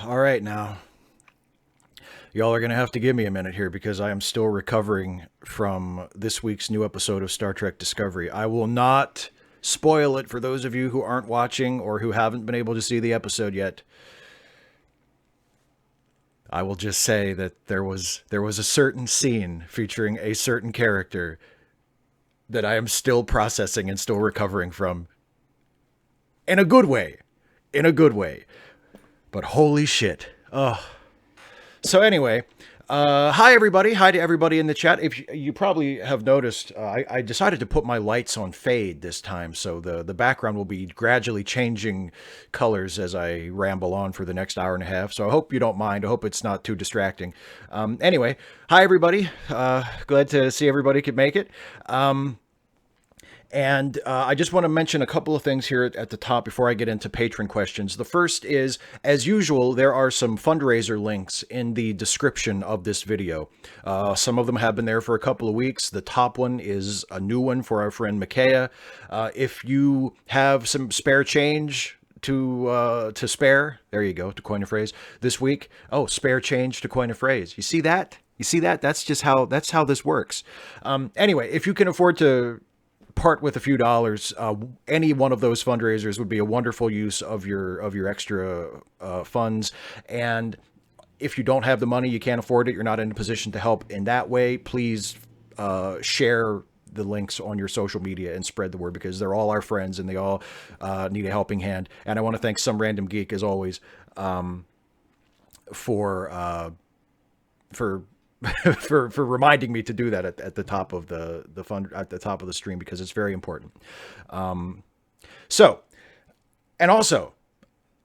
All right, now. Y'all are going to have to give me a minute here because I am still recovering from this week's new episode of Star Trek Discovery. I will not spoil it for those of you who aren't watching or who haven't been able to see the episode yet. I will just say that there was a certain scene featuring a certain character that I am still processing and still recovering from. In a good way. In a good way. But holy shit. Oh. So anyway, hi everybody. Hi to everybody in the chat. If you probably have noticed, I decided to put my lights on fade this time, so the background will be gradually changing colors as I ramble on for the next hour and a half. So I hope you don't mind. I hope it's not too distracting. Anyway, hi everybody. Glad to see everybody could make it. And I just want to mention a couple of things here at the top before I get into patron questions. The first is, as usual, there are some fundraiser links in the description of this video. Some of them have been there for a couple of weeks. The top one is a new one for our friend Micaiah. If you have some spare change to spare, there you go, to coin a phrase, this week. Oh, spare change to coin a phrase. You see that? You see that? That's how this works. Anyway, if you can afford to part with a few dollars, any one of those fundraisers would be a wonderful use of your extra funds. And if you don't have the money, you can't afford it, you're not in a position to help in that way, please share the links on your social media and spread the word, because they're all our friends and they all need a helping hand. And I want to thank Some Random Geek, as always, for for reminding me to do that at the top of the fund, at the top of the stream, because it's very important. So, and also,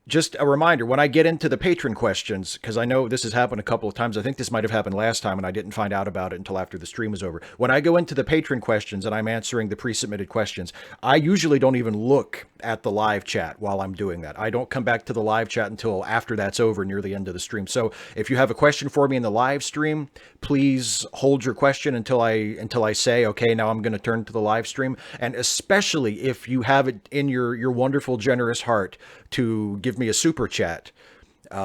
just a reminder, when I get into the patron questions, because I know this has happened a couple of times. I think this might have happened last time and I didn't find out about it until after the stream was over. When I go into the patron questions and I'm answering the pre-submitted questions, I usually don't even look at the live chat while I'm doing that. I don't come back to the live chat until after that's over, near the end of the stream. So if you have a question for me in the live stream, please hold your question until I say, okay, now I'm going to turn to the live stream. And especially if you have it in your wonderful, generous heart to give me a super chat,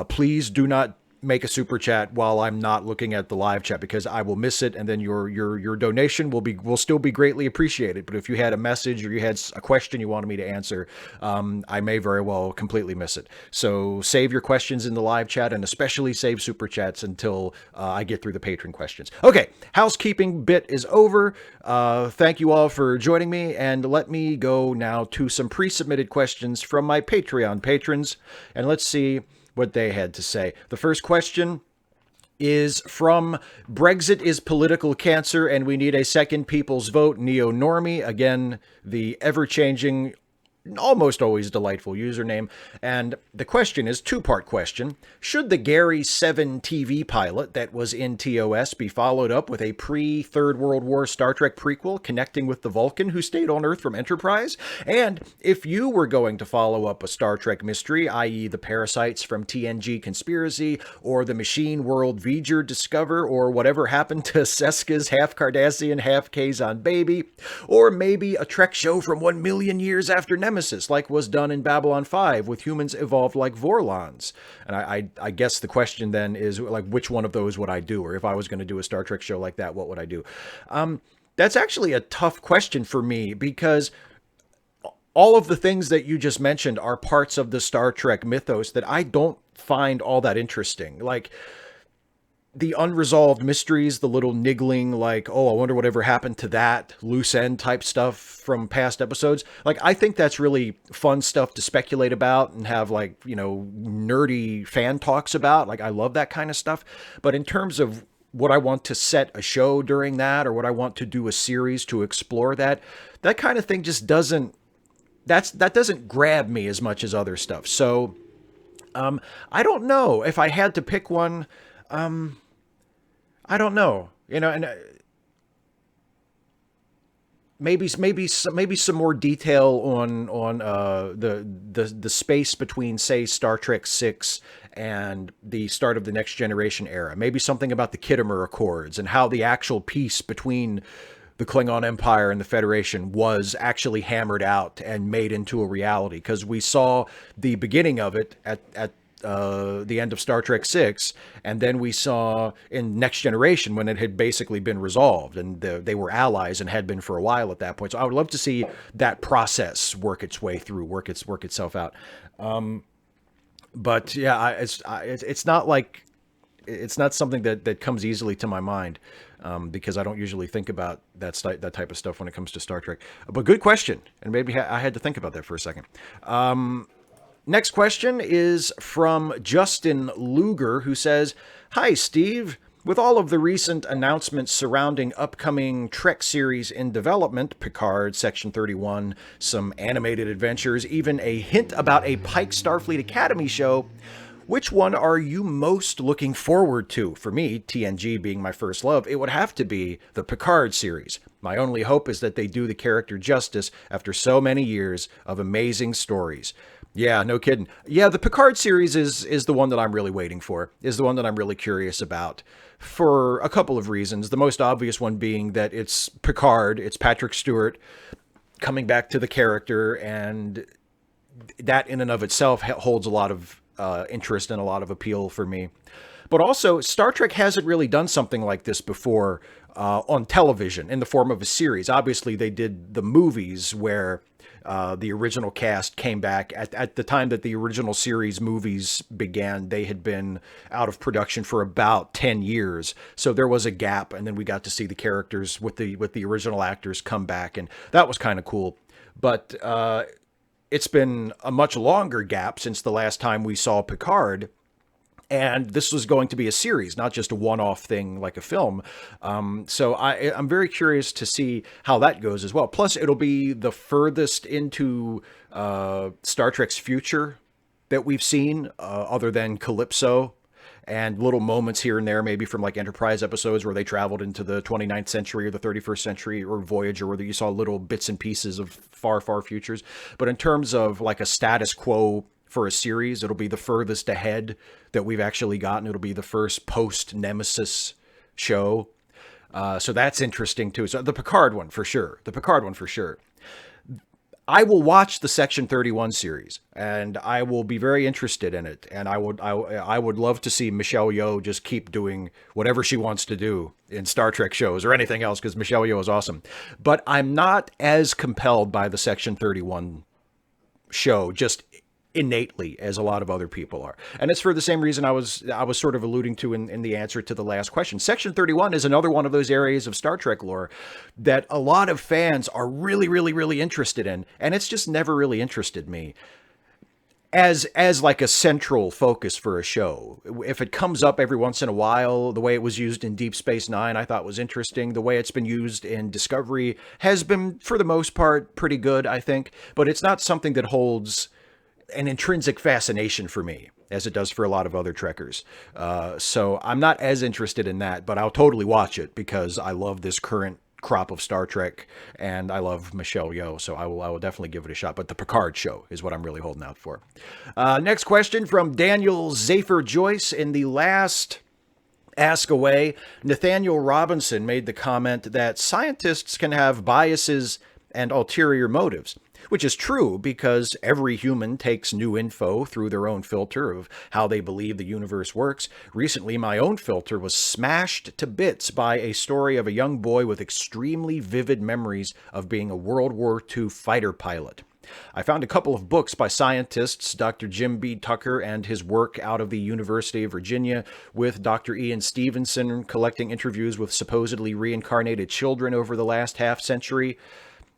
please do not make a super chat while I'm not looking at the live chat, because I will miss it, and then your donation will still be greatly appreciated. But if you had a message or you had a question you wanted me to answer, I may very well completely miss it. So save your questions in the live chat, and especially save super chats until I get through the patron questions. Okay, housekeeping bit is over. Thank you all for joining me, and let me go now to some pre-submitted questions from my Patreon patrons, and let's see what they had to say. The first question is from Brexit is political cancer and we need a second people's vote, neo-normie. Again, the ever-changing, almost always delightful username. And the question is two-part question. Should the Gary 7 TV pilot that was in TOS be followed up with a pre-Third World War Star Trek prequel connecting with the Vulcan who stayed on Earth from Enterprise? And if you were going to follow up a Star Trek mystery, i.e. the parasites from TNG Conspiracy, or the machine world V'ger Discover, or whatever happened to Seska's half Cardassian, half Kazon baby, or maybe a Trek show from 1 million years after Nemesis, like was done in Babylon 5 with humans evolved like Vorlons. And I guess the question then is, like, which one of those would I do? Or if I was going to do a Star Trek show like that, what would I do? That's actually a tough question for me, because all of the things that you just mentioned are parts of the Star Trek mythos that I don't find all that interesting. Like, the unresolved mysteries, the little niggling, like, oh, I wonder whatever happened to that loose end type stuff from past episodes. Like, I think that's really fun stuff to speculate about and have, like, you know, nerdy fan talks about. Like, I love that kind of stuff. But in terms of what I want to set a show during that, or what I want to do a series to explore that kind of thing just doesn't, that doesn't grab me as much as other stuff. So, I don't know if I had to pick one. I don't know, you know, and maybe some more detail on the space between, say, Star Trek 6 and the start of the Next Generation era. Maybe something about the Khitomer Accords and how the actual peace between the Klingon Empire and the Federation was actually hammered out and made into a reality, because we saw the beginning of it at the end of Star Trek 6, and then we saw in Next Generation when it had basically been resolved and they were allies and had been for a while at that point. So I would love to see that process work its way through, work itself out. But yeah, it's not like it's not something that comes easily to my mind, because I don't usually think about that type of stuff when it comes to Star Trek. But good question, and maybe I had to think about that for a second. Next question is from Justin Luger, who says, "Hi, Steve. With all of the recent announcements surrounding upcoming Trek series in development, Picard, Section 31, some animated adventures, even a hint about a Pike Starfleet Academy show, which one are you most looking forward to?" For me, TNG being my first love, it would have to be the Picard series. My only hope is that they do the character justice after so many years of amazing stories. Yeah, no kidding. Yeah, the Picard series is the one that I'm really waiting for, is the one that I'm really curious about for a couple of reasons. The most obvious one being that it's Picard, it's Patrick Stewart coming back to the character, and that in and of itself holds a lot of interest and a lot of appeal for me. But also, Star Trek hasn't really done something like this before on television in the form of a series. Obviously, they did the movies where the original cast came back. At the time that the original series movies began, they had been out of production for about 10 years. So there was a gap, and then we got to see the characters with the original actors come back, and that was kind of cool. But it's been a much longer gap since the last time we saw Picard. And this was going to be a series, not just a one-off thing like a film. So I'm very curious to see how that goes as well. Plus, it'll be the furthest into Star Trek's future that we've seen, other than Calypso and little moments here and there, maybe from like Enterprise episodes where they traveled into the 29th century or the 31st century, or Voyager, where you saw little bits and pieces of far, far futures. But in terms of like a status quo for a series, it'll be the furthest ahead that we've actually gotten. It'll be the first post-Nemesis show. So that's interesting too. So the Picard one for sure. I will watch the Section 31 series, and I will be very interested in it. And I would love to see Michelle Yeoh just keep doing whatever she wants to do in Star Trek shows or anything else, because Michelle Yeoh is awesome. But I'm not as compelled by the Section 31 show, just innately, as a lot of other people are. And it's for the same reason I was sort of alluding to in the answer to the last question. Section 31 is another one of those areas of Star Trek lore that a lot of fans are really, really, really interested in, and it's just never really interested me as like a central focus for a show. If it comes up every once in a while, the way it was used in Deep Space Nine, I thought was interesting. The way it's been used in Discovery has been, for the most part, pretty good, I think. But it's not something that holds an intrinsic fascination for me as it does for a lot of other Trekkers. So I'm not as interested in that, but I'll totally watch it because I love this current crop of Star Trek and I love Michelle Yeoh. So I will definitely give it a shot. But the Picard show is what I'm really holding out for. Next question from Daniel Zafer Joyce. In the last Ask Away, Nathaniel Robinson made the comment that scientists can have biases and ulterior motives, which is true because every human takes new info through their own filter of how they believe the universe works. Recently, my own filter was smashed to bits by a story of a young boy with extremely vivid memories of being a World War II fighter pilot. I found a couple of books by scientists, Dr. Jim B. Tucker and his work out of the University of Virginia, with Dr. Ian Stevenson collecting interviews with supposedly reincarnated children over the last half century.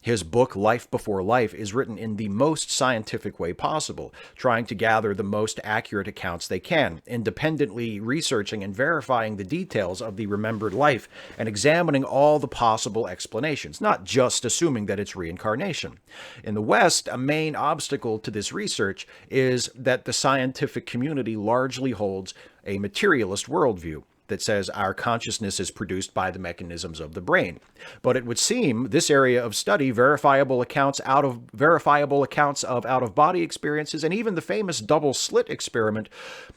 His book, Life Before Life, is written in the most scientific way possible, trying to gather the most accurate accounts they can, independently researching and verifying the details of the remembered life, and examining all the possible explanations, not just assuming that it's reincarnation. In the West, a main obstacle to this research is that the scientific community largely holds a materialist worldview that says our consciousness is produced by the mechanisms of the brain. But it would seem this area of study, verifiable accounts of out-of-body experiences, and even the famous double slit experiment,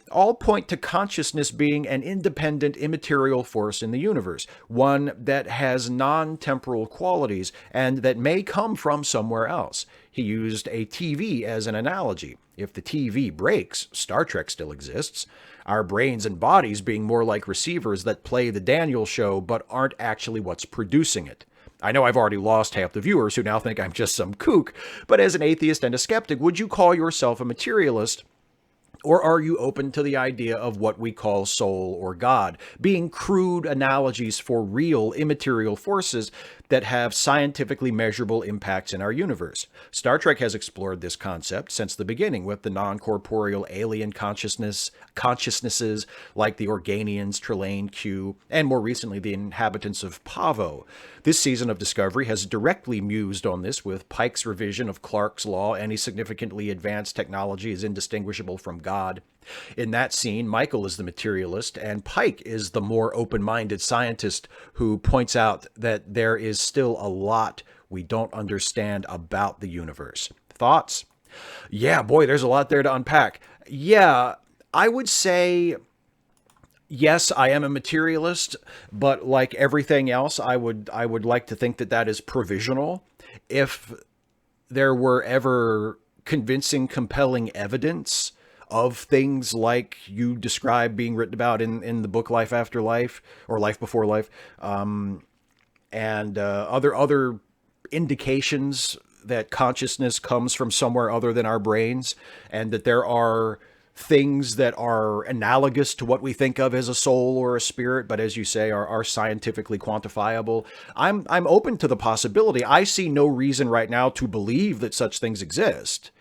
all point to consciousness being an independent, immaterial force in the universe, one that has non-temporal qualities and that may come from somewhere else. He used a TV as an analogy. If the TV breaks, Star Trek still exists. Our brains and bodies being more like receivers that play the Daniel show but aren't actually what's producing it. I know I've already lost half the viewers who now think I'm just some kook, but as an atheist and a skeptic, would you call yourself a materialist? Or are you open to the idea of what we call soul or God, being crude analogies for real immaterial forces that have scientifically measurable impacts in our universe? Star Trek has explored this concept since the beginning with the non-corporeal alien consciousnesses like the Organians, Trelane, Q, and more recently the inhabitants of Pavo. This season of Discovery has directly mused on this with Pike's revision of Clarke's law: any significantly advanced technology is indistinguishable from God. In that scene, Michael is the materialist and Pike is the more open-minded scientist who points out that there is still a lot we don't understand about the universe. Thoughts? Yeah, boy, there's a lot there to unpack. Yeah, I would say yes, I am a materialist, but like everything else, I would like to think that that is provisional. If there were ever convincing, compelling evidence of things like you describe being written about in the book Life After Life or Life Before Life, and other indications that consciousness comes from somewhere other than our brains, and that there are things that are analogous to what we think of as a soul or a spirit, but as you say, are scientifically quantifiable. I'm open to the possibility. I see no reason right now to believe that such things exist.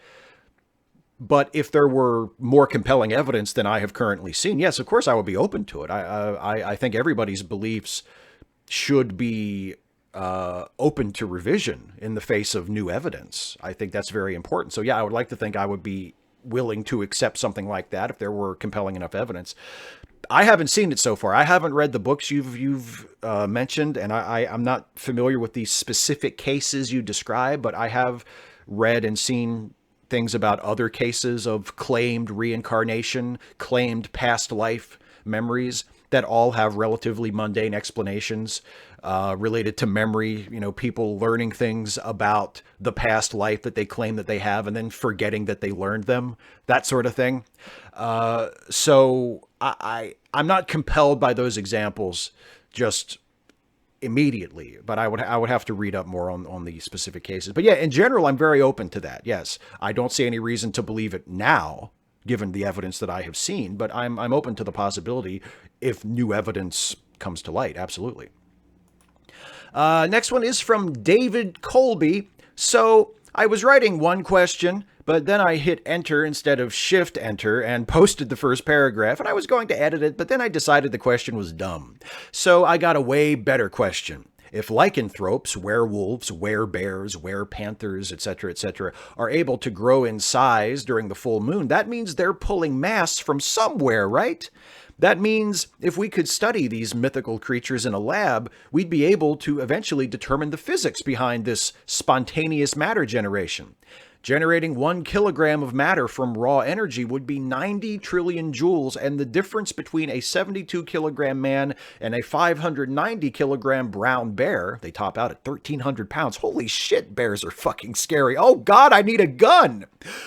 But if there were more compelling evidence than I have currently seen, yes, of course I would be open to it. I think everybody's beliefs should be open to revision in the face of new evidence. I think that's very important. So yeah, I would like to think I would be willing to accept something like that if there were compelling enough evidence. I haven't seen it so far. I haven't read the books you've mentioned, and I'm not familiar with these specific cases you describe, but I have read and seen things about other cases of claimed reincarnation, claimed past life memories that all have relatively mundane explanations related to memory, people learning things about the past life that they claim that they have and then forgetting that they learned them, that sort of thing. So I'm not compelled by those examples just immediately, but I would have to read up more on the specific cases. But yeah, in general, I'm very open to that. Yes, I don't see any reason to believe it now, given the evidence that I have seen, but I'm open to the possibility if new evidence comes to light. Absolutely. Next one is from David Colby. So I was writing one question, but then I hit enter instead of shift enter and posted the first paragraph, and I was going to edit it, but then I decided the question was dumb. So I got a way better question. If lycanthropes, werewolves, werebears, werepanthers, etc., are able to grow in size during the full moon, that means they're pulling mass from somewhere, right? That means if we could study these mythical creatures in a lab, we'd be able to eventually determine the physics behind this spontaneous matter generation. Generating 1 kilogram of matter from raw energy would be 90 trillion joules, and the difference between a 72 kilogram man and a 590 kilogram brown bear, they top out at 1,300 pounds. Holy shit, bears are fucking scary. Oh God, I need a gun!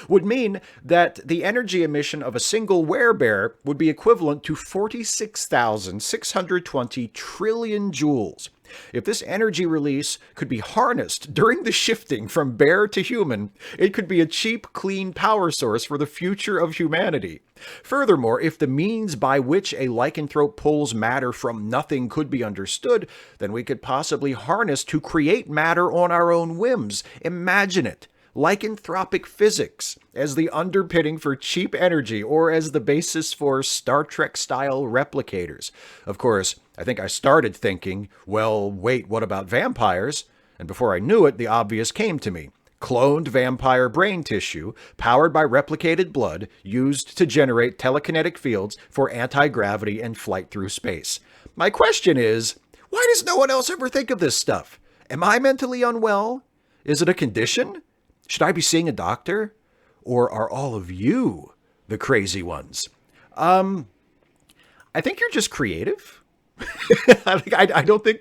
Would mean that the energy emission of a single werebear would be equivalent to 46,620 trillion joules. If this energy release could be harnessed during the shifting from bear to human, it could be a cheap, clean power source for the future of humanity. Furthermore, if the means by which a lycanthrope pulls matter from nothing could be understood, then we could possibly harness to create matter on our own whims. Imagine it. Lycanthropic physics as the underpinning for cheap energy or as the basis for Star Trek-style replicators. Of course, I think I started thinking, well, wait, what about vampires? And before I knew it, the obvious came to me. Cloned vampire brain tissue, powered by replicated blood, used to generate telekinetic fields for anti-gravity and flight through space. My question is, why does no one else ever think of this stuff? Am I mentally unwell? Is it a condition? Should I be seeing a doctor? Or are all of you the crazy ones? I think you're just creative. I don't think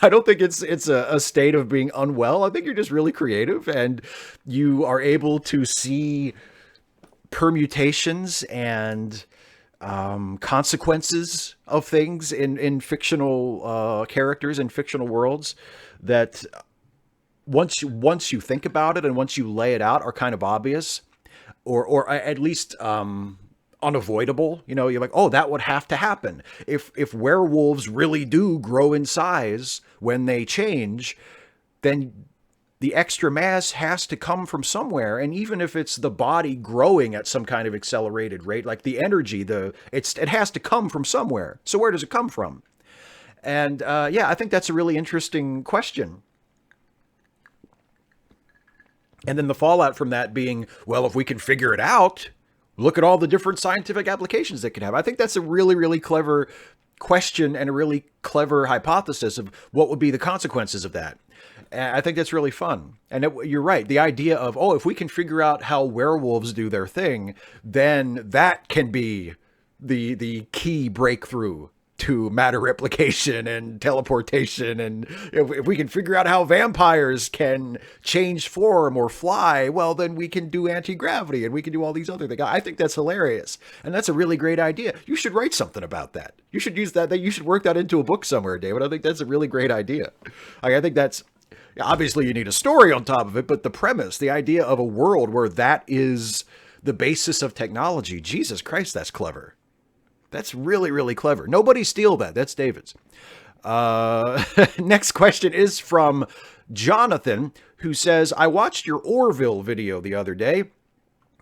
I don't think it's a state of being unwell. I think you're just really creative and you are able to see permutations and consequences of things in fictional characters and fictional worlds that once you think about it and once you lay it out are kind of obvious or at least unavoidable. You know, you're like, oh, that would have to happen. If werewolves really do grow in size when they change, then the extra mass has to come from somewhere. And even if it's the body growing at some kind of accelerated rate, like the energy, it has to come from somewhere. So where does it come from? And yeah, I think that's a really interesting question. And then the fallout from that being, well, if we can figure it out, look at all the different scientific applications it could have. I think that's a really, really clever question and a really clever hypothesis of what would be the consequences of that. And I think that's really fun. And you're right. The idea of, oh, if we can figure out how werewolves do their thing, then that can be the key breakthrough to matter replication and teleportation. And if we can figure out how vampires can change form or fly, well, then we can do anti-gravity and we can do all these other things. I think that's hilarious. And that's a really great idea. You should write something about that. You should use that. You should work that into a book somewhere, David. I think that's a really great idea. I think that's, obviously you need a story on top of it, but the premise, the idea of a world where that is the basis of technology, Jesus Christ, that's clever. That's really, really clever. Nobody steal that. That's David's. Next question is from Jonathan, who says, I watched your Orville video the other day,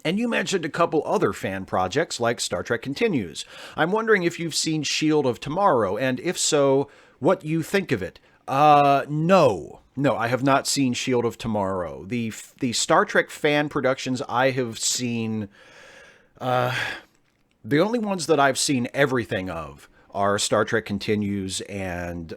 and you mentioned a couple other fan projects like Star Trek Continues. I'm wondering if you've seen Shield of Tomorrow, and if so, what you think of it. No, I have not seen Shield of Tomorrow. The Star Trek fan productions I have seen, the only ones that I've seen everything of are Star Trek Continues and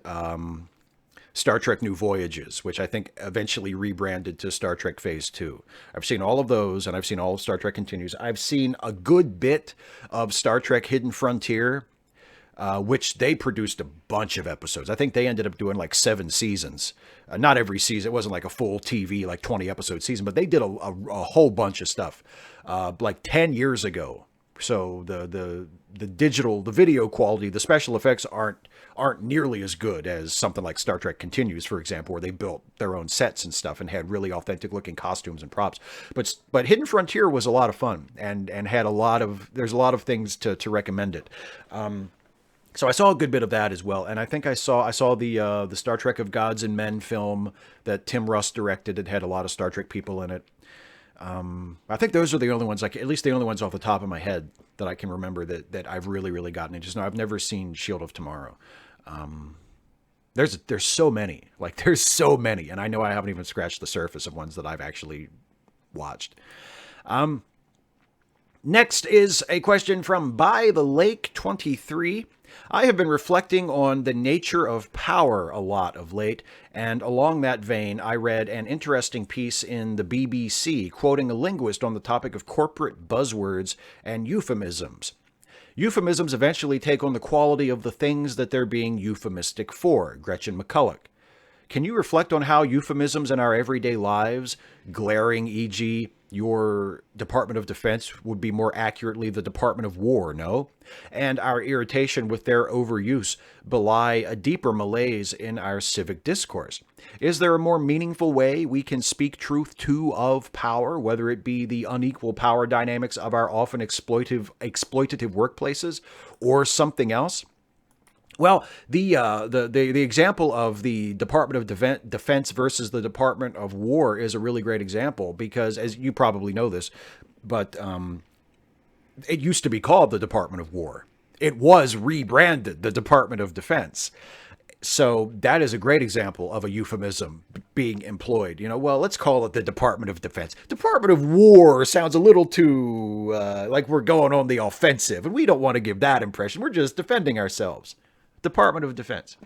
Star Trek New Voyages, which I think eventually rebranded to Star Trek Phase 2. I've seen all of those, and I've seen all of Star Trek Continues. I've seen a good bit of Star Trek Hidden Frontier, which they produced a bunch of episodes. I think they ended up doing like 7 seasons. Not every season. It wasn't like a full TV, like 20 episode season, but they did a whole bunch of stuff like 10 years ago. So the video quality, the special effects aren't nearly as good as something like Star Trek Continues, for example, where they built their own sets and stuff and had really authentic looking costumes and props. But Hidden Frontier was a lot of fun and had there's a lot of things to recommend it. So I saw a good bit of that as well, and I think I saw the Star Trek of Gods and Men film that Tim Russ directed. It had a lot of Star Trek people in it. I think those are the only ones, like at least the only ones off the top of my head that I can remember that I've really, really gotten into. I've never seen Shield of Tomorrow. There's so many, and I know I haven't even scratched the surface of ones that I've actually watched. Next is a question from By the Lake 23. I have been reflecting on the nature of power a lot of late, and along that vein, I read an interesting piece in the BBC quoting a linguist on the topic of corporate buzzwords and euphemisms. Euphemisms eventually take on the quality of the things that they're being euphemistic for, Gretchen McCulloch. Can you reflect on how euphemisms in our everyday lives, glaring, e.g., your Department of Defense would be more accurately the Department of War, no? And our irritation with their overuse belie a deeper malaise in our civic discourse? Is there a more meaningful way we can speak truth to of power, whether it be the unequal power dynamics of our often exploitative workplaces or something else? Well, the example of the Department of Defense versus the Department of War is a really great example because, as you probably know this, but it used to be called the Department of War. It was rebranded the Department of Defense. So that is a great example of a euphemism being employed. You know, well, let's call it the Department of Defense. Department of War sounds a little too like we're going on the offensive, and we don't want to give that impression. We're just defending ourselves. Department of Defense.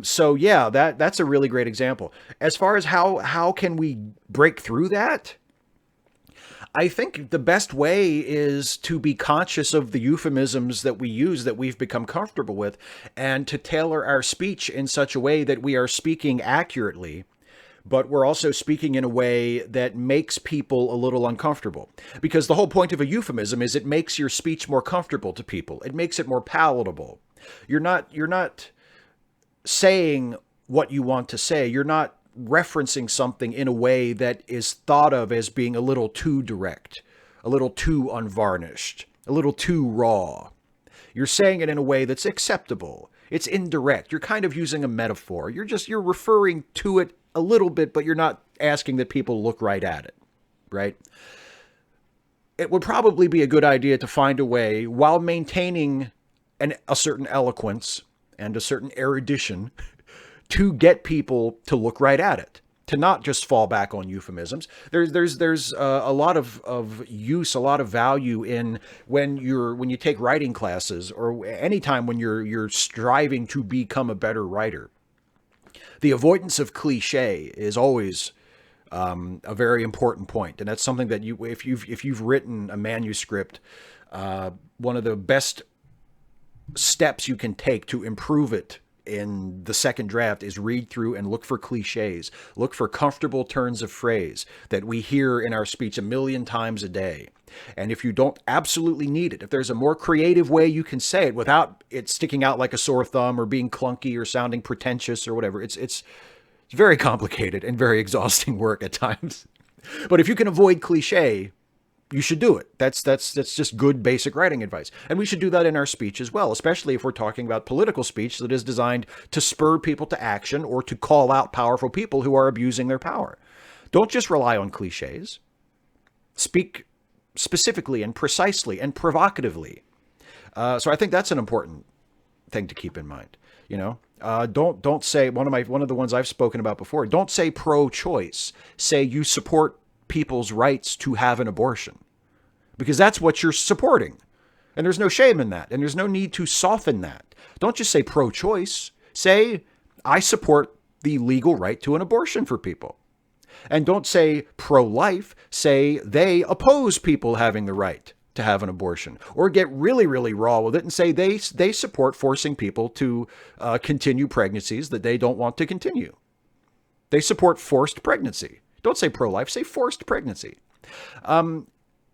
So yeah, that's a really great example. As far as how can we break through that? I think the best way is to be conscious of the euphemisms that we use that we've become comfortable with, and to tailor our speech in such a way that we are speaking accurately, but we're also speaking in a way that makes people a little uncomfortable. Because the whole point of a euphemism is it makes your speech more comfortable to people. It makes it more palatable. You're not saying what you want to say. You're not referencing something in a way that is thought of as being a little too direct, a little too unvarnished, a little too raw. You're saying it in a way that's acceptable. It's indirect. You're kind of using a metaphor. You're referring to it a little bit, but you're not asking that people look right at it, right? It would probably be a good idea to find a way, while maintaining a certain eloquence and a certain erudition, to get people to look right at it, to not just fall back on euphemisms. There's a lot of use, a lot of value in when you take writing classes, or anytime when you're striving to become a better writer. The avoidance of cliche is always a very important point, and that's something that if you've written a manuscript, one of the best steps you can take to improve it in the second draft is read through and look for cliches. Look for comfortable turns of phrase that we hear in our speech a million times a day. And if you don't absolutely need it, if there's a more creative way you can say it without it sticking out like a sore thumb or being clunky or sounding pretentious or whatever, it's very complicated and very exhausting work at times. But if you can avoid cliche, you should do it. That's just good basic writing advice. And we should do that in our speech as well, especially if we're talking about political speech that is designed to spur people to action or to call out powerful people who are abusing their power. Don't just rely on cliches. Speak specifically and precisely and provocatively. So I think that's an important thing to keep in mind. Don't say, one of the ones I've spoken about before, don't say pro-choice. Say you support people's rights to have an abortion, because that's what you're supporting. And there's no shame in that. And there's no need to soften that. Don't just say pro-choice. Say, I support the legal right to an abortion for people. And don't say pro-life. Say they oppose people having the right to have an abortion. Or get really, really raw with it and say they support forcing people to continue pregnancies that they don't want to continue. They support forced pregnancy. Don't say pro-life, say forced pregnancy.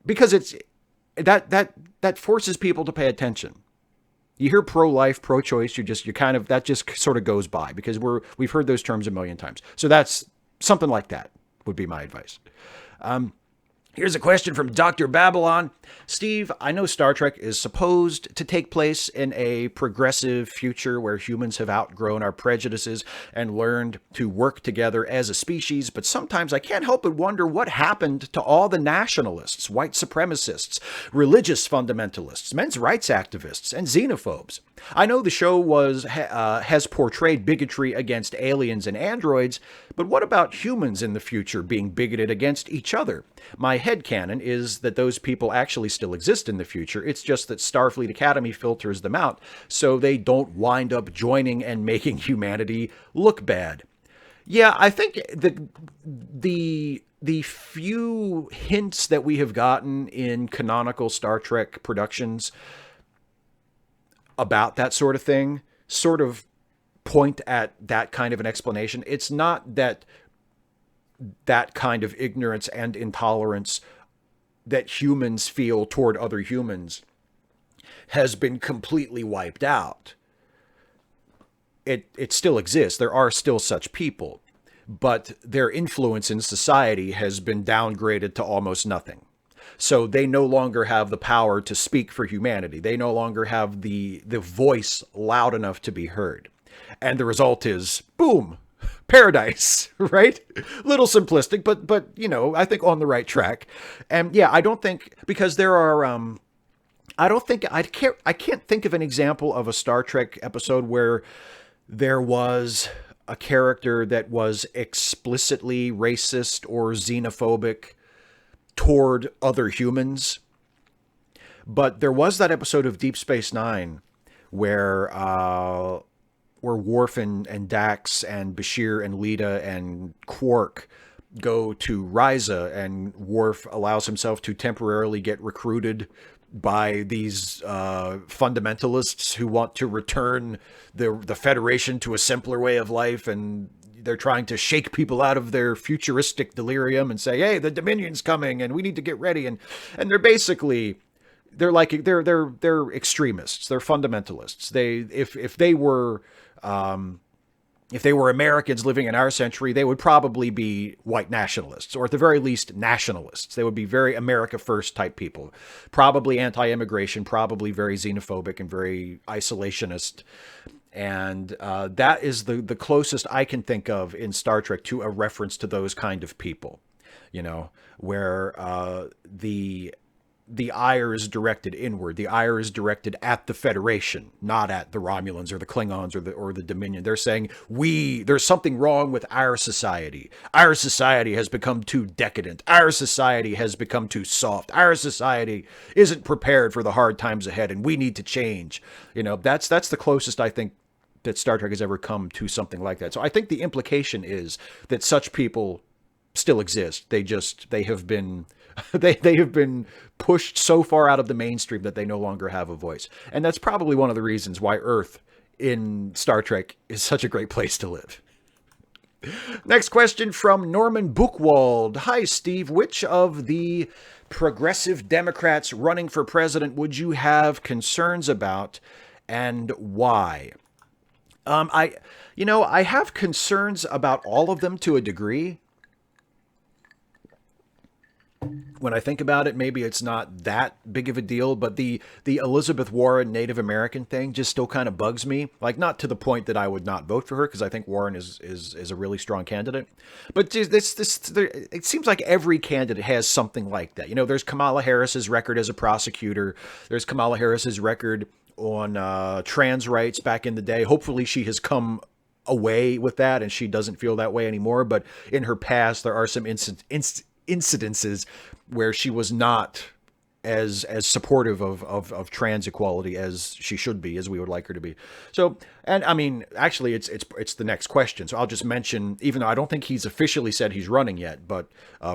Because it's that forces people to pay attention. You hear pro-life, pro-choice, that just sort of goes by, because we've heard those terms a million times. So that's something like that would be my advice. Here's a question from Dr. Babylon. Steve, I know Star Trek is supposed to take place in a progressive future where humans have outgrown our prejudices and learned to work together as a species, but sometimes I can't help but wonder what happened to all the nationalists, white supremacists, religious fundamentalists, men's rights activists, and xenophobes. I know the show has portrayed bigotry against aliens and androids, but what about humans in the future being bigoted against each other? My headcanon is that those people actually still exist in the future. It's just that Starfleet Academy filters them out so they don't wind up joining and making humanity look bad. Yeah, I think that the few hints that we have gotten in canonical Star Trek productions about that sort of thing sort of point at that kind of an explanation. It's not that kind of ignorance and intolerance that humans feel toward other humans has been completely wiped out. It still exists. There are still such people, but their influence in society has been downgraded to almost nothing. So they no longer have the power to speak for humanity. They no longer have the voice loud enough to be heard. And the result is, boom, paradise, right? Little simplistic, but I think on the right track. And yeah, I don't think, because there are, I can't think of an example of a Star Trek episode where there was a character that was explicitly racist or xenophobic toward other humans. But there was that episode of Deep Space Nine where Worf and Dax and Bashir and Lita and Quark go to Ryza, and Worf allows himself to temporarily get recruited by these fundamentalists who want to return the Federation to a simpler way of life, and they're trying to shake people out of their futuristic delirium and say, "Hey, the Dominion's coming, and we need to get ready." And they're basically they're extremists. They're fundamentalists. If they were Americans living in our century, they would probably be white nationalists, or at the very least nationalists. They would be very America first type people, probably anti-immigration, probably very xenophobic and very isolationist. And that is the closest I can think of in Star Trek to a reference to those kind of people, where the ire is directed inward. The ire is directed at the Federation, not at the Romulans or the Klingons or the Dominion. They're saying there's something wrong with our society. Our society has become too decadent. Our society has become too soft. Our society isn't prepared for the hard times ahead, and we need to change. That's the closest I think that Star Trek has ever come to something like that. So I think the implication is that such people still exist. They have been they have been pushed so far out of the mainstream that they no longer have a voice. And that's probably one of the reasons why Earth in Star Trek is such a great place to live. Next question from Norman Buchwald. Hi, Steve. Which of the progressive Democrats running for president would you have concerns about, and why? I have concerns about all of them to a degree. When I think about it, maybe it's not that big of a deal, but the Elizabeth Warren Native American thing just still kind of bugs me. Like, not to the point that I would not vote for her, because I think Warren is a really strong candidate. But it seems like every candidate has something like that. There's Kamala Harris's record as a prosecutor. There's Kamala Harris's record on trans rights back in the day. Hopefully she has come away with that and she doesn't feel that way anymore. But in her past, there are some incidences where she was not as supportive of trans equality as she should be, as we would like her to be. So, and I mean, actually, it's the next question. So I'll just mention, even though I don't think he's officially said he's running yet, but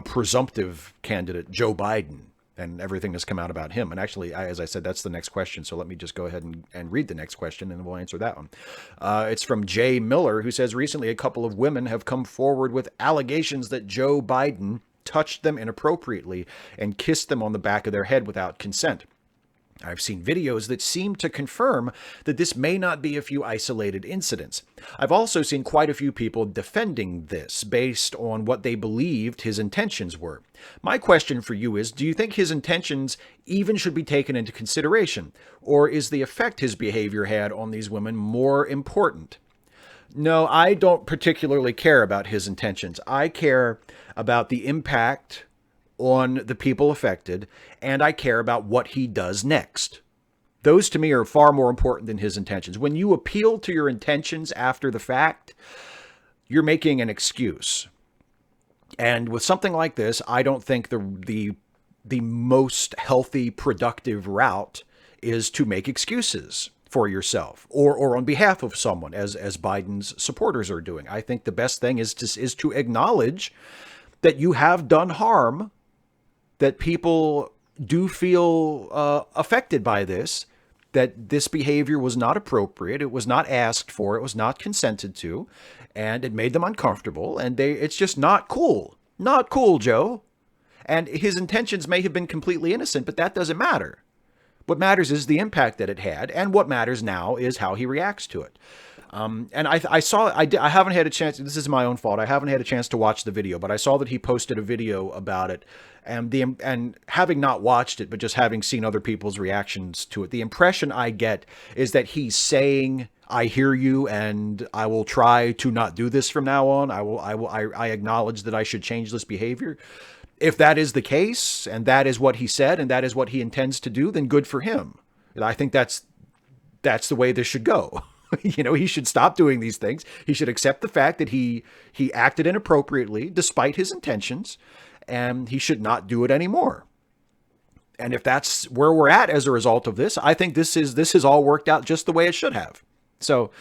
presumptive candidate Joe Biden and everything that's come out about him. And actually, as I said, that's the next question. So let me just go ahead and read the next question, and we'll answer that one. It's from Jay Miller, who says, recently a couple of women have come forward with allegations that Joe Biden touched them inappropriately and kissed them on the back of their head without consent. I've seen videos that seem to confirm that this may not be a few isolated incidents. I've also seen quite a few people defending this based on what they believed his intentions were. My question for you is, do you think his intentions even should be taken into consideration, or is the effect his behavior had on these women more important? No, I don't particularly care about his intentions. I care about the impact on the people affected, and I care about what he does next. Those to me are far more important than his intentions. When you appeal to your intentions after the fact, you're making an excuse. And with something like this, I don't think the most healthy, productive route is to make excuses for yourself or on behalf of someone, as Biden's supporters are doing. I think the best thing is to acknowledge that you have done harm, that people do feel affected by this, that this behavior was not appropriate, it was not asked for, it was not consented to, and it made them uncomfortable, and it's just not cool. Not cool, Joe. And his intentions may have been completely innocent, but that doesn't matter. What matters is the impact that it had, and what matters now is how he reacts to it. And I haven't had a chance, this is my own fault, I haven't had a chance to watch the video, but I saw that he posted a video about it, and having not watched it, but just having seen other people's reactions to it, the impression I get is that he's saying, I hear you, and I will try to not do this from now on. I acknowledge that I should change this behavior. If that is the case, and that is what he said, and that is what he intends to do, then good for him. And I think that's the way this should go. He should stop doing these things. He should accept the fact that he acted inappropriately despite his intentions, and he should not do it anymore. And if that's where we're at as a result of this, I think this has all worked out just the way it should have. So,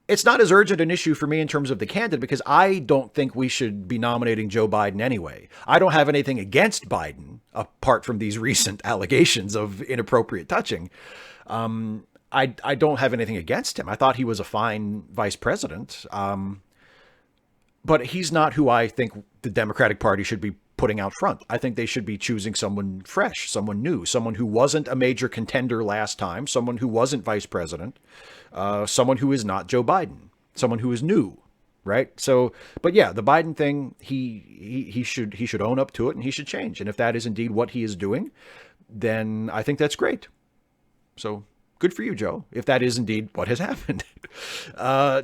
it's not as urgent an issue for me in terms of the candidate because I don't think we should be nominating Joe Biden anyway. I don't have anything against Biden apart from these recent allegations of inappropriate touching. I don't have anything against him. I thought he was a fine vice president. But he's not who I think the Democratic Party should be putting out front. I think they should be choosing someone fresh, someone new, someone who wasn't a major contender last time, someone who wasn't vice president, someone who is not Joe Biden, someone who is new, right? So, but yeah, the Biden thing, he should own up to it and he should change. And if that is indeed what he is doing, then I think that's great. So good for you, Joe, if that is indeed what has happened.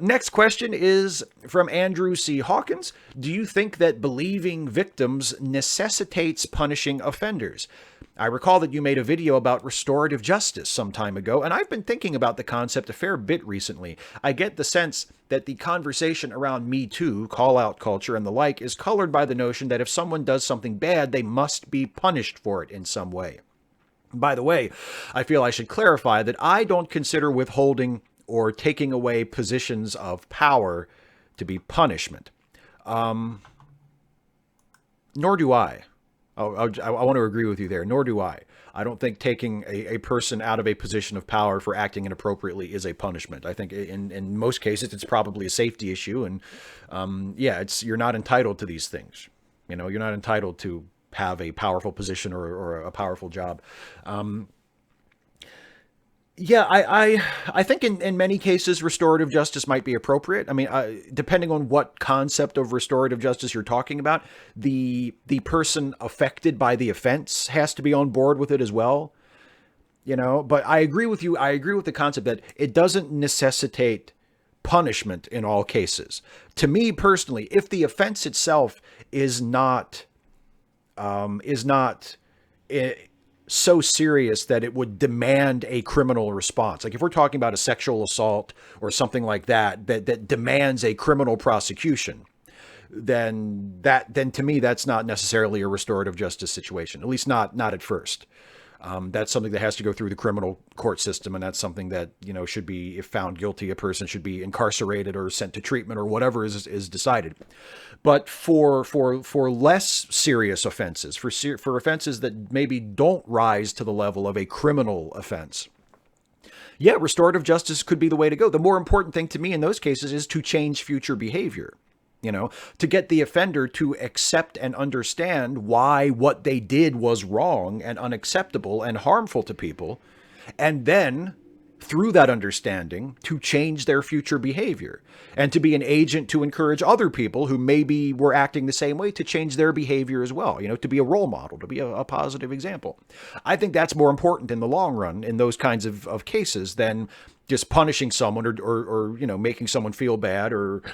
Next question is from Andrew C. Hawkins. Do you think that believing victims necessitates punishing offenders? I recall that you made a video about restorative justice some time ago, and I've been thinking about the concept a fair bit recently. I get the sense that the conversation around Me Too, call-out culture, and the like is colored by the notion that if someone does something bad, they must be punished for it in some way. By the way, I feel I should clarify that I don't consider withholding or taking away positions of power to be punishment. Nor do I. I want to agree with you there. Nor do I. I don't think taking a person out of a position of power for acting inappropriately is a punishment. I think in most cases, it's probably a safety issue. And you're not entitled to these things. You know, you're not entitled to have a powerful position or a powerful job. I think in many cases, restorative justice might be appropriate. I mean, depending on what concept of restorative justice you're talking about, the person affected by the offense has to be on board with it as well. You know, but I agree with you. I agree with the concept that it doesn't necessitate punishment in all cases. To me personally, if the offense itself is not so serious that it would demand a criminal response. Like if we're talking about a sexual assault or something like that demands a criminal prosecution, then to me, that's not necessarily a restorative justice situation, at least not at first. That's something that has to go through the criminal court system. And that's something that, you know, should be, if found guilty, a person should be incarcerated or sent to treatment or whatever is decided. But for less serious offenses, for offenses that maybe don't rise to the level of a criminal offense, yeah, restorative justice could be the way to go. The more important thing to me in those cases is to change future behavior. You know, to get the offender to accept and understand why what they did was wrong and unacceptable and harmful to people. And then through that understanding to change their future behavior and to be an agent to encourage other people who maybe were acting the same way to change their behavior as well. You know, to be a role model, to be a positive example. I think that's more important in the long run in those kinds of cases than just punishing someone or you know, making someone feel bad or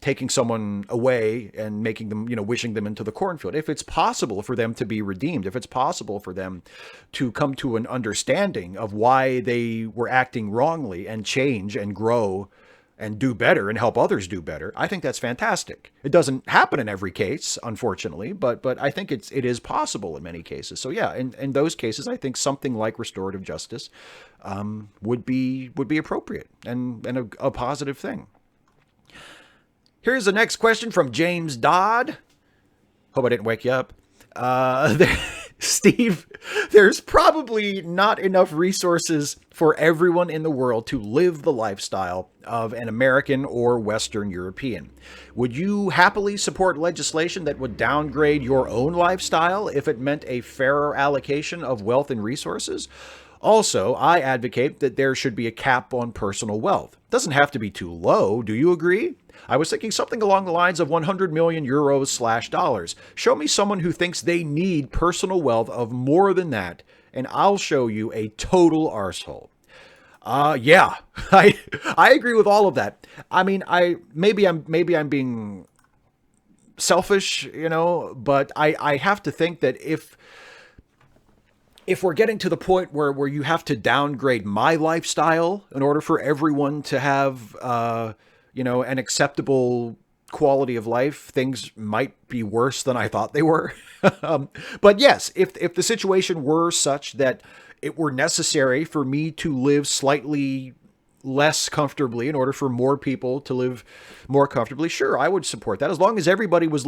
taking someone away and making them, you know, wishing them into the cornfield. If it's possible for them to be redeemed, if it's possible for them to come to an understanding of why they were acting wrongly and change and grow and do better and help others do better, I think that's fantastic. It doesn't happen in every case, unfortunately, but I think it is possible in many cases. So yeah, in those cases, I think something like restorative justice would be appropriate and a positive thing. Here's the next question from James Dodd. Hope I didn't wake you up. Steve, there's probably not enough resources for everyone in the world to live the lifestyle of an American or Western European. Would you happily support legislation that would downgrade your own lifestyle if it meant a fairer allocation of wealth and resources? Also, I advocate that there should be a cap on personal wealth. It doesn't have to be too low. Do you agree? I was thinking something along the lines of 100 million euros / dollars. Show me someone who thinks they need personal wealth of more than that, and I'll show you a total arsehole. Yeah, I agree with all of that. I mean, maybe I'm being selfish, you know, but I have to think that if we're getting to the point where you have to downgrade my lifestyle in order for everyone to have, you know, an acceptable quality of life, things might be worse than I thought they were. But yes, if the situation were such that it were necessary for me to live slightly less comfortably in order for more people to live more comfortably, sure, I would support that. As long as everybody was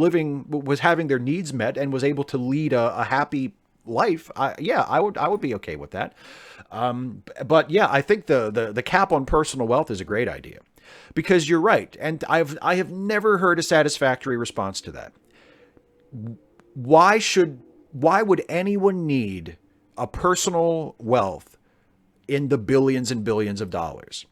having their needs met and was able to lead a happy life, I would be okay with that. But yeah, I think the cap on personal wealth is a great idea, because you're right, and I have never heard a satisfactory response to that. Why would anyone need a personal wealth in the billions and billions of dollars?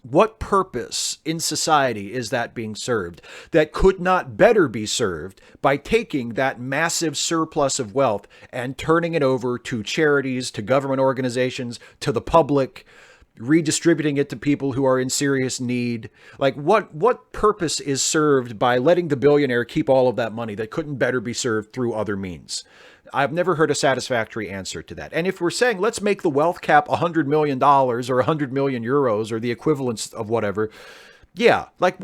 What purpose in society is that being served that could not better be served by taking that massive surplus of wealth and turning it over to charities, to government organizations, to the public, redistributing it to people who are in serious need? Like, what purpose is served by letting the billionaire keep all of that money that couldn't better be served through other means? I've never heard a satisfactory answer to that. And if we're saying, let's make the wealth cap $100 million or 100 million euros or the equivalence of whatever. Yeah. Like,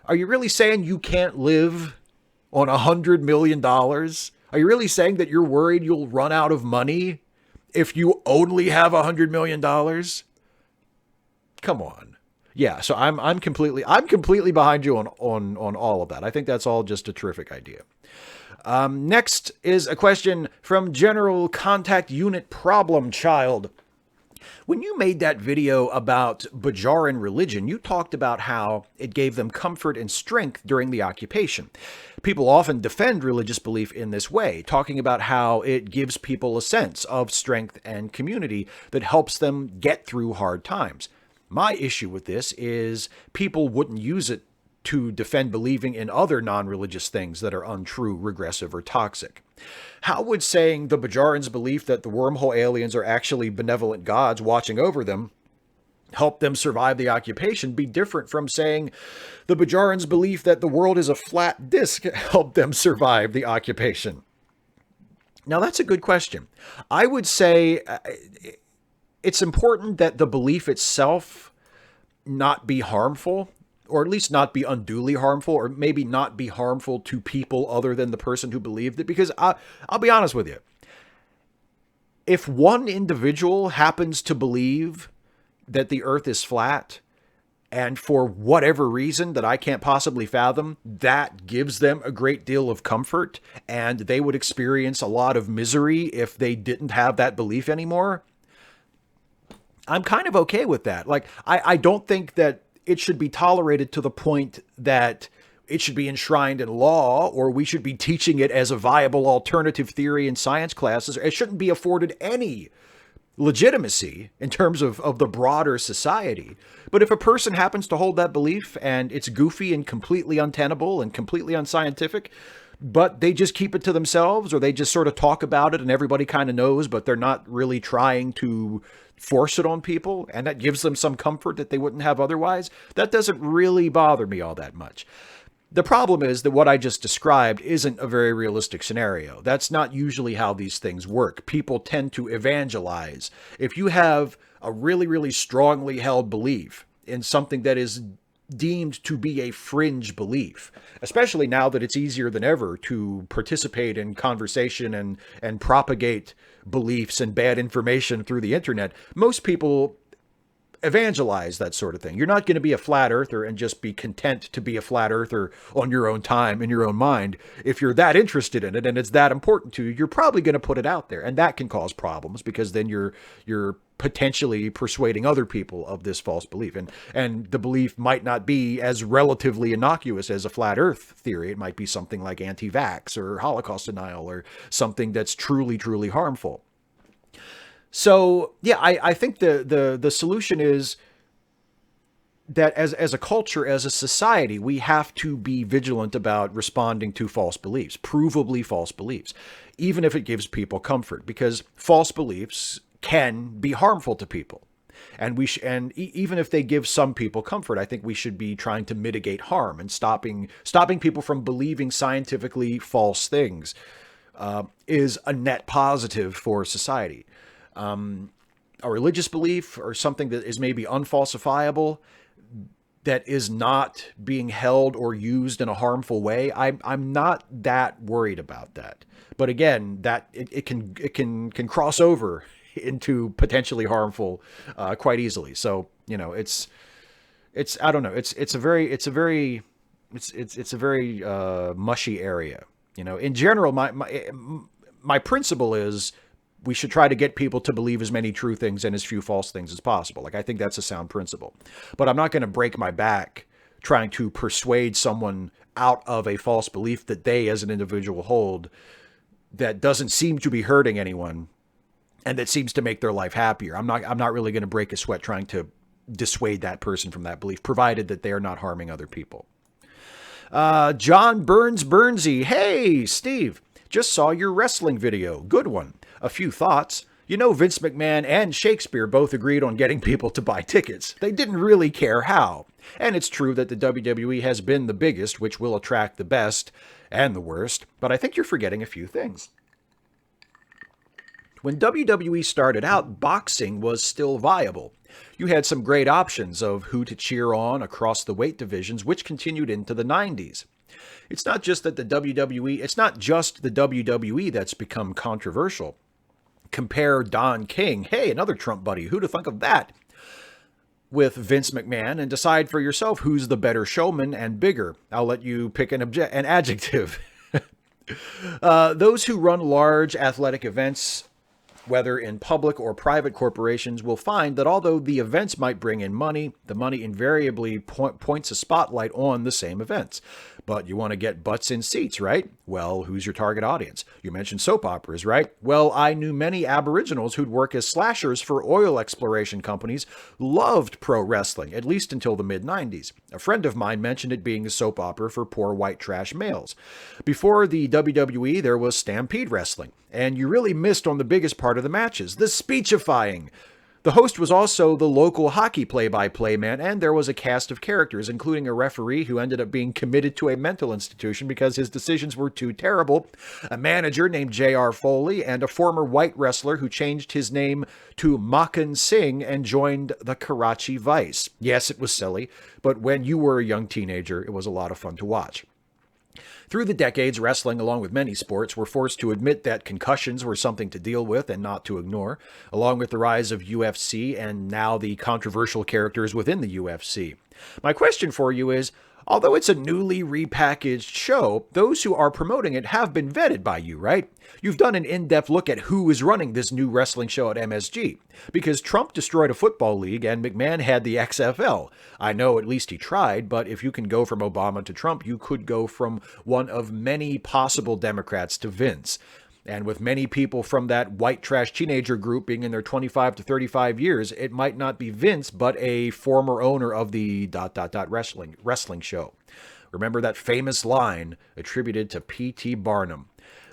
are you really saying you can't live on $100 million? Are you really saying that you're worried you'll run out of money if you only have $100 million? Come on. Yeah. So I'm completely behind you on all of that. I think that's all just a terrific idea. Next is a question from General Contact Unit Problem Child. When you made that video about Bajaran religion, you talked about how it gave them comfort and strength during the occupation. People often defend religious belief in this way, talking about how it gives people a sense of strength and community that helps them get through hard times. My issue with this is people wouldn't use it to defend believing in other non-religious things that are untrue, regressive, or toxic. How would saying the Bajarans' belief that the wormhole aliens are actually benevolent gods watching over them help them survive the occupation be different from saying the Bajarans' belief that the world is a flat disk helped them survive the occupation? Now, that's a good question. I would say it's important that the belief itself not be harmful, or at least not be unduly harmful, or maybe not be harmful to people other than the person who believed it. Because I'll be honest with you. If one individual happens to believe that the earth is flat, and for whatever reason that I can't possibly fathom, that gives them a great deal of comfort, and they would experience a lot of misery if they didn't have that belief anymore, I'm kind of okay with that. Like, I don't think that it should be tolerated to the point that it should be enshrined in law, or we should be teaching it as a viable alternative theory in science classes. It shouldn't be afforded any legitimacy in terms of the broader society. But if a person happens to hold that belief and it's goofy and completely untenable and completely unscientific, but they just keep it to themselves, or they just sort of talk about it and everybody kind of knows, but they're not really trying to force it on people, and that gives them some comfort that they wouldn't have otherwise, that doesn't really bother me all that much. The problem is that what I just described isn't a very realistic scenario. That's not usually how these things work. People tend to evangelize. If you have a really, really strongly held belief in something that is deemed to be a fringe belief, especially now that it's easier than ever to participate in conversation and propagate beliefs and bad information through the internet, most people evangelize that sort of thing. You're not going to be a flat earther and just be content to be a flat earther on your own time, in your own mind. If you're that interested in it and it's that important to you, you're probably going to put it out there. And that can cause problems, because then you're potentially persuading other people of this false belief. And the belief might not be as relatively innocuous as a flat earth theory. It might be something like anti-vax or Holocaust denial, or something that's truly, truly harmful. So, yeah, I think the solution is that as a culture, as a society, we have to be vigilant about responding to false beliefs, provably false beliefs, even if it gives people comfort, because false beliefs can be harmful to people. And even if they give some people comfort, I think we should be trying to mitigate harm and stopping people from believing scientifically false things is a net positive for society. A religious belief or something that is maybe unfalsifiable, that is not being held or used in a harmful way, I'm not that worried about that. But again, that it can cross over into potentially harmful quite easily. So, I don't know. It's a very mushy area. In general, my principle is we should try to get people to believe as many true things and as few false things as possible. Like, I think that's a sound principle. But I'm not going to break my back trying to persuade someone out of a false belief that they as an individual hold that doesn't seem to be hurting anyone and that seems to make their life happier. I'm not really going to break a sweat trying to dissuade that person from that belief, provided that they are not harming other people. John Burnsy. Hey, Steve, just saw your wrestling video. Good one. A few thoughts. Vince McMahon and Shakespeare both agreed on getting people to buy tickets. They didn't really care how. And it's true that the WWE has been the biggest, which will attract the best and the worst. But I think you're forgetting a few things. When WWE started out, boxing was still viable. You had some great options of who to cheer on across the weight divisions, which continued into the 90s. It's not just the WWE that's become controversial. Compare Don King, hey, another Trump buddy, who'd have thunk of that, with Vince McMahon, and decide for yourself who's the better showman and bigger. I'll let you pick an adjective. Those who run large athletic events, whether in public or private corporations, will find that although the events might bring in money, the money invariably points a spotlight on the same events. But you want to get butts in seats, right? Well, who's your target audience? You mentioned soap operas, right? Well, I knew many Aboriginals who'd work as slashers for oil exploration companies loved pro wrestling, at least until the mid-90s. A friend of mine mentioned it being a soap opera for poor white trash males. Before the WWE, there was Stampede Wrestling. And you really missed on the biggest part of the matches, the speechifying. The host was also the local hockey play-by-play man, and there was a cast of characters, including a referee who ended up being committed to a mental institution because his decisions were too terrible, a manager named J.R. Foley, and a former white wrestler who changed his name to Makan Singh and joined the Karachi Vice. Yes, it was silly, but when you were a young teenager, it was a lot of fun to watch. Through the decades, wrestling, along with many sports, were forced to admit that concussions were something to deal with and not to ignore, along with the rise of UFC and now the controversial characters within the UFC. My question for you is, although it's a newly repackaged show, those who are promoting it have been vetted by you, right? You've done an in-depth look at who is running this new wrestling show at MSG, because Trump destroyed a football league and McMahon had the XFL. I know at least he tried, but if you can go from Obama to Trump, you could go from one of many possible Democrats to Vince. And with many people from that white trash teenager group being in their 25 to 35 years, it might not be Vince, but a former owner of the ... wrestling show. Remember that famous line attributed to P.T. Barnum.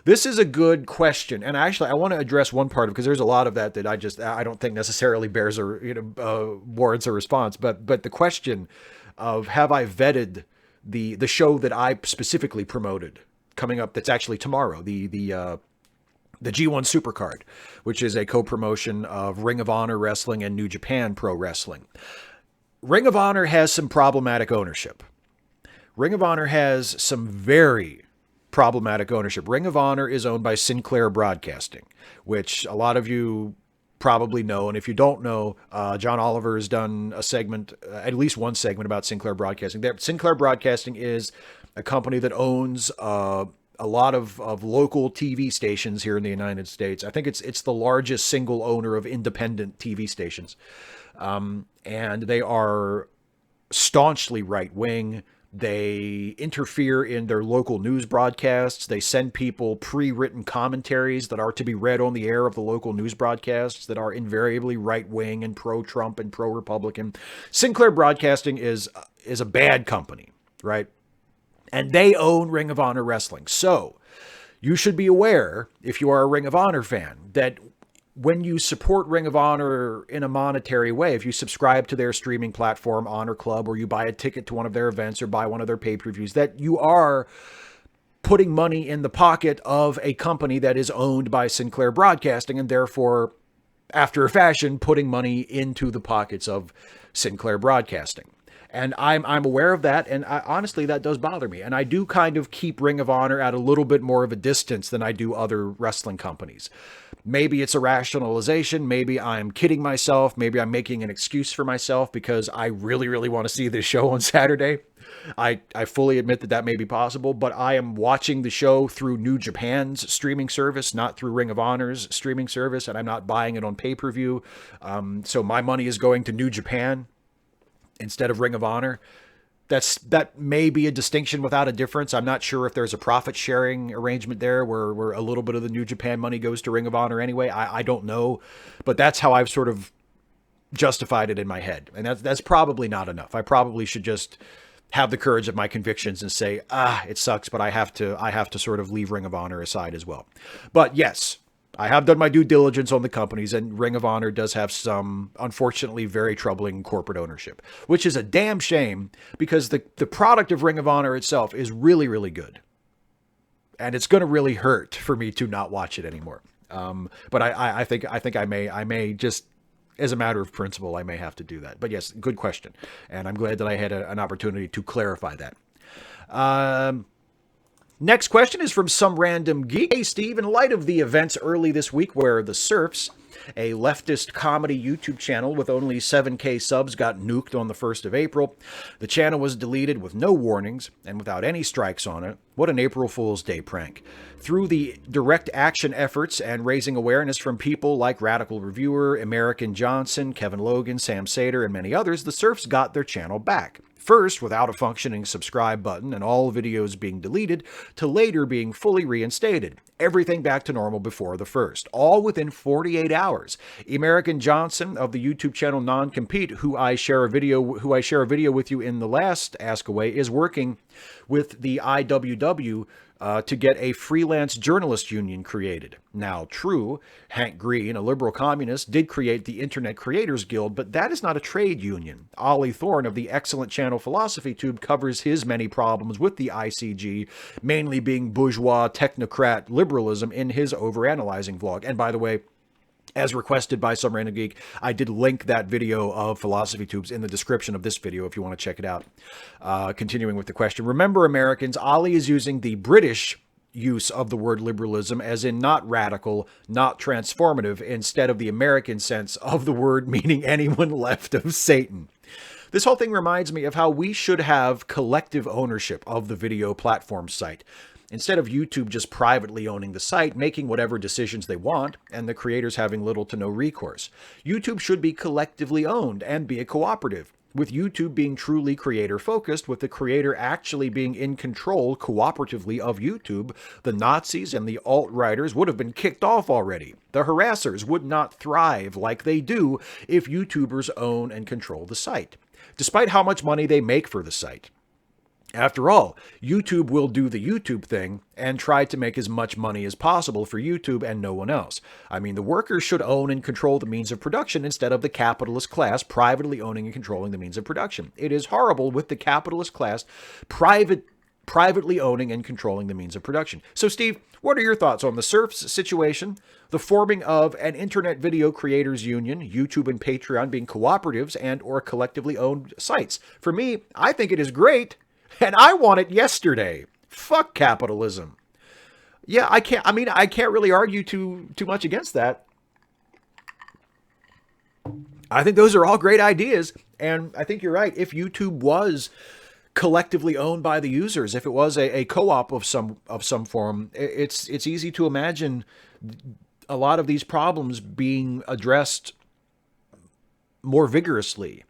This is a good question, and actually I want to address one part of it because there's a lot of that I don't think necessarily bears warrants a response. But the question of have I vetted the show that I specifically promoted coming up that's actually tomorrow, the G1 Supercard, which is a co-promotion of Ring of Honor Wrestling and New Japan Pro Wrestling. Ring of Honor has some problematic ownership. Ring of Honor has some very problematic ownership. Ring of Honor is owned by Sinclair Broadcasting, which a lot of you probably know. And if you don't know, John Oliver has done a segment, at least one segment about Sinclair Broadcasting. Sinclair Broadcasting is a company that owns a lot of local TV stations here in the United States. I think it's the largest single owner of independent TV stations. And they are staunchly right-wing. They interfere in their local news broadcasts. They send people pre-written commentaries that are to be read on the air of the local news broadcasts that are invariably right-wing and pro-Trump and pro-Republican. Sinclair Broadcasting is a bad company, right? And they own Ring of Honor Wrestling. So you should be aware, if you are a Ring of Honor fan, that when you support Ring of Honor in a monetary way, if you subscribe to their streaming platform, Honor Club, or you buy a ticket to one of their events or buy one of their pay-per-views, that you are putting money in the pocket of a company that is owned by Sinclair Broadcasting and therefore, after a fashion, putting money into the pockets of Sinclair Broadcasting. And I'm aware of that, and honestly, that does bother me. And I do kind of keep Ring of Honor at a little bit more of a distance than I do other wrestling companies. Maybe it's a rationalization. Maybe I'm kidding myself. Maybe I'm making an excuse for myself because I really, really want to see this show on Saturday. I fully admit that may be possible, but I am watching the show through New Japan's streaming service, not through Ring of Honor's streaming service, and I'm not buying it on pay-per-view. So my money is going to New Japan instead of Ring of Honor. That may be a distinction without a difference. I'm not sure if there's a profit sharing arrangement there where a little bit of the New Japan money goes to Ring of Honor anyway. I don't know, but that's how I've sort of justified it in my head. And that's probably not enough. I probably should just have the courage of my convictions and say, it sucks, but I have to sort of leave Ring of Honor aside as well. But yes, I have done my due diligence on the companies, and Ring of Honor does have some, unfortunately, very troubling corporate ownership, which is a damn shame because the product of Ring of Honor itself is really, really good. And it's going to really hurt for me to not watch it anymore. But I think I may just, as a matter of principle, I may have to do that. But yes, good question. And I'm glad that I had an opportunity to clarify that. Next question is from some random geek. Hey, Steve, in light of the events early this week where The Serfs, a leftist comedy YouTube channel with only 7K subs, got nuked on the 1st of April, the channel was deleted with no warnings and without any strikes on it. What an April Fool's Day prank. Through the direct action efforts and raising awareness from people like Radical Reviewer, American Johnson, Kevin Logan, Sam Sater, and many others, the Serfs got their channel back. First, without a functioning subscribe button and all videos being deleted, to later being fully reinstated. Everything back to normal before the 1st, all within 48 hours. American Johnson of the YouTube channel Non-Compete, who I share a video with you in the last Ask Away, is working with the IWW to get a freelance journalist union created. Now, true, Hank Green, a liberal communist, did create the Internet Creators Guild, but that is not a trade union. Ollie Thorne of the excellent channel Philosophy Tube covers his many problems with the ICG, mainly being bourgeois technocrat liberalism, in his overanalyzing vlog. And by the way, as requested by some random geek, I did link that video of Philosophy Tubes in the description of this video if you want to check it out. Continuing with the question, remember Americans, Ollie is using the British use of the word liberalism as in not radical, not transformative, instead of the American sense of the word meaning anyone left of Satan. This whole thing reminds me of how we should have collective ownership of the video platform site. Instead of YouTube just privately owning the site, making whatever decisions they want, and the creators having little to no recourse. YouTube should be collectively owned and be a cooperative, with YouTube being truly creator-focused, with the creator actually being in control cooperatively of YouTube. The Nazis and the alt-righters would have been kicked off already. The harassers would not thrive like they do if YouTubers own and control the site, despite how much money they make for the site. After all, YouTube will do the YouTube thing and try to make as much money as possible for YouTube and no one else. I mean, the workers should own and control the means of production instead of the capitalist class privately owning and controlling the means of production. It is horrible with the capitalist class privately owning and controlling the means of production. So, Steve, what are your thoughts on the serfs situation, the forming of an internet video creators union, YouTube and Patreon being cooperatives and or collectively owned sites? For me, I think it is great. And I want it yesterday. Fuck capitalism. Yeah, I can't really argue too much against that. I think those are all great ideas. And I think you're right. If YouTube was collectively owned by the users, if it was a co-op of some form, it's easy to imagine a lot of these problems being addressed more vigorously.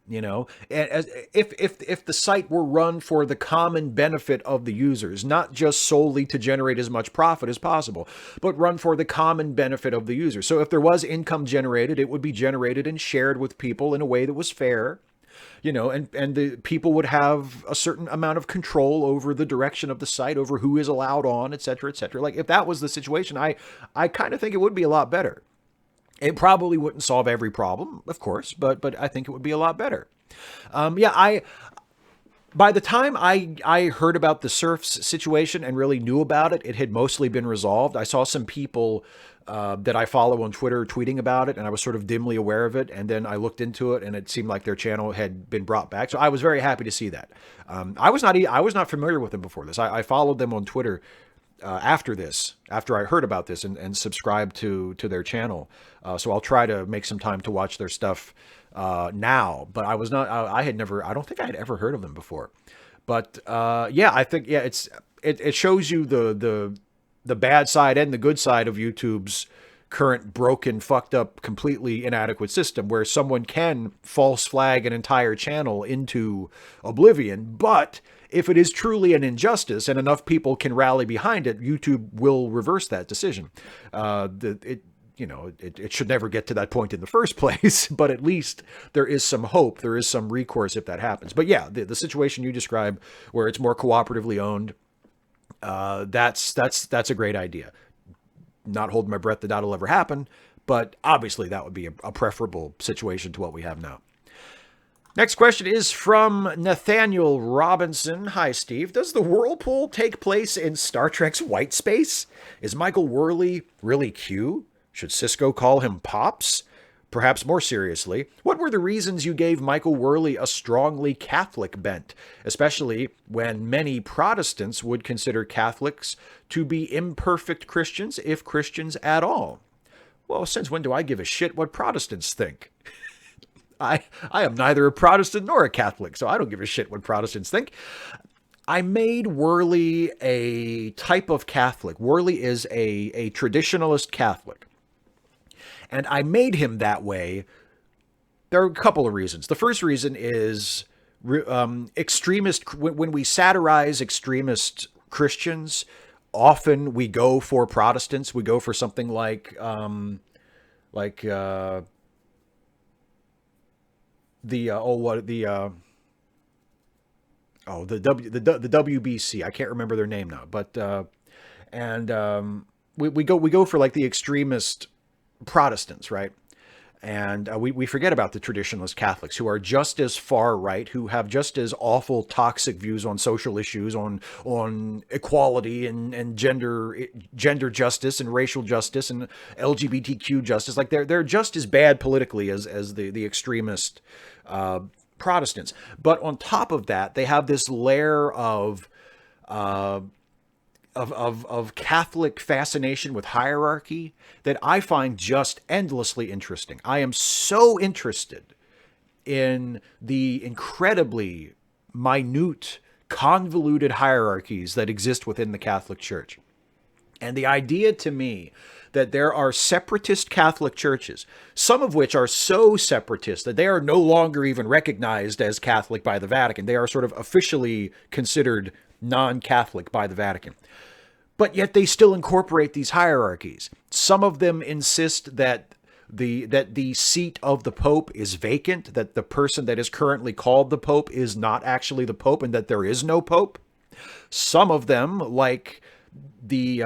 You know, as if the site were run for the common benefit of the users, not just solely to generate as much profit as possible, but run for the common benefit of the user. So if there was income generated, it would be generated and shared with people in a way that was fair, you know, and the people would have a certain amount of control over the direction of the site, over who is allowed on, et cetera, et cetera. Like if that was the situation, I kind of think it would be a lot better. It probably wouldn't solve every problem, of course, but I think it would be a lot better. By the time I heard about the serfs situation and really knew about it, it had mostly been resolved. I saw some people that I follow on Twitter tweeting about it, and I was sort of dimly aware of it. And then I looked into it, and it seemed like their channel had been brought back. So I was very happy to see that. I was not familiar with them before this. I followed them on Twitter after this, after I heard about this, and subscribed to their channel. So I'll try to make some time to watch their stuff now. But I was not. I had never. I don't think I had ever heard of them before. But yeah, I think yeah, it shows you the bad side and the good side of YouTube's current broken, fucked up, completely inadequate system, where someone can false flag an entire channel into oblivion. But if it is truly an injustice and enough people can rally behind it, YouTube will reverse that decision. It should never get to that point in the first place, but at least there is some hope. There is some recourse if that happens. But yeah, the situation you describe where it's more cooperatively owned, that's a great idea. Not holding my breath that that'll ever happen, but obviously that would be a preferable situation to what we have now. Next question is from Nathaniel Robinson. Hi, Steve. Does the whirlpool take place in Star Trek's white space? Is Michael Worley really Q? Should Cisco call him Pops? Perhaps more seriously, what were the reasons you gave Michael Worley a strongly Catholic bent, especially when many Protestants would consider Catholics to be imperfect Christians, if Christians at all? Well, since when do I give a shit what Protestants think? I am neither a Protestant nor a Catholic, so I don't give a shit what Protestants think. I made Worley a type of Catholic. Worley is a traditionalist Catholic. And I made him that way. There are a couple of reasons. The first reason is extremist. When we satirize extremist Christians, often we go for Protestants. We go for something like the WBC. I can't remember their name now, but we go for like the extremist Protestants, right? And we forget about the traditionalist Catholics, who are just as far right, who have just as awful, toxic views on social issues, on equality and gender justice and racial justice and LGBTQ justice. Like they're just as bad politically as the extremist Protestants. But on top of that, they have this layer of Catholic fascination with hierarchy that I find just endlessly interesting. I am so interested in the incredibly minute, convoluted hierarchies that exist within the Catholic Church. And the idea to me that there are separatist Catholic churches, some of which are so separatist that they are no longer even recognized as Catholic by the Vatican. They are sort of officially considered non-Catholic by the Vatican. But yet they still incorporate these hierarchies. Some of them insist that the seat of the Pope is vacant, that the person that is currently called the Pope is not actually the Pope, and that there is no Pope. Some of them, like the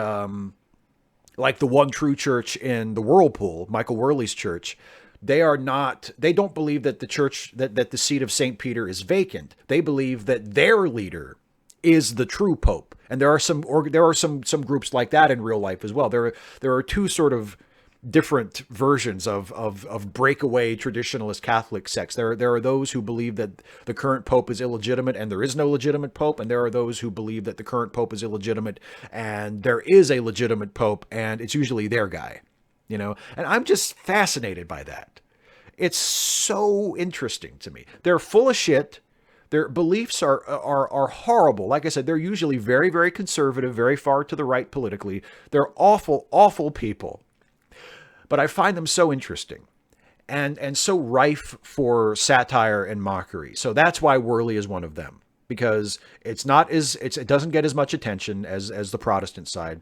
One True Church in the Whirlpool, Michael Worley's church, they don't believe that the church, that the seat of St. Peter is vacant. They believe that their leader is the true Pope. And there are some groups like that in real life as well. There are two sort of different versions of breakaway traditionalist Catholic sects. There are those who believe that the current Pope is illegitimate and there is no legitimate Pope, and there are those who believe that the current Pope is illegitimate and there is a legitimate Pope, and it's usually their guy, you know. And I'm just fascinated by that. It's so interesting to me. They're full of shit. Their beliefs are horrible. Like I said, they're usually very, very conservative, very far to the right politically. They're awful, awful people. But I find them so interesting and so rife for satire and mockery. So that's why Worley is one of them, because it doesn't get as much attention as the Protestant side.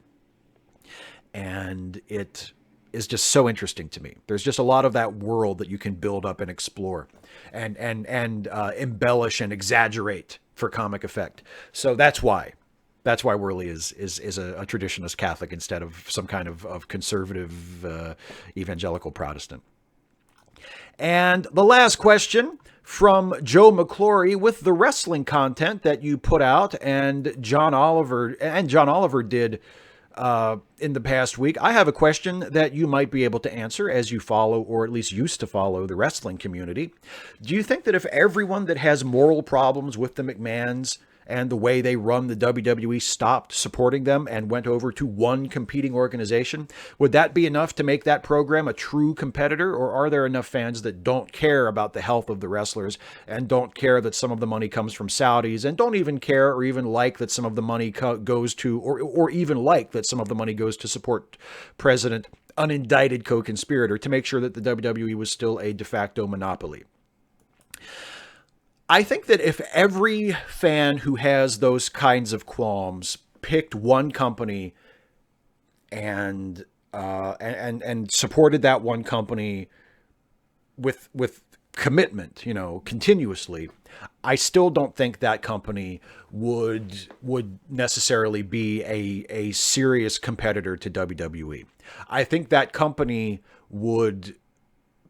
And it is just so interesting to me. There's just a lot of that world that you can build up and explore and embellish and exaggerate for comic effect. So that's why Worley is a traditionalist Catholic instead of some kind of conservative evangelical Protestant. And the last question from Joe McClory: with the wrestling content that you put out and John Oliver did in the past week, I have a question that you might be able to answer, as you follow, or at least used to follow, the wrestling community. Do you think that if everyone that has moral problems with the McMahons and the way they run the WWE stopped supporting them and went over to one competing organization, would that be enough to make that program a true competitor? Or are there enough fans that don't care about the health of the wrestlers and don't care that some of the money comes from Saudis and don't even care or even like that some of the money goes to, or even like that some of the money goes to support President unindicted co-conspirator to make sure that the WWE was still a de facto monopoly? I think that if every fan who has those kinds of qualms picked one company and supported that one company with commitment, continuously, I still don't think that company would necessarily be a serious competitor to WWE. I think that company would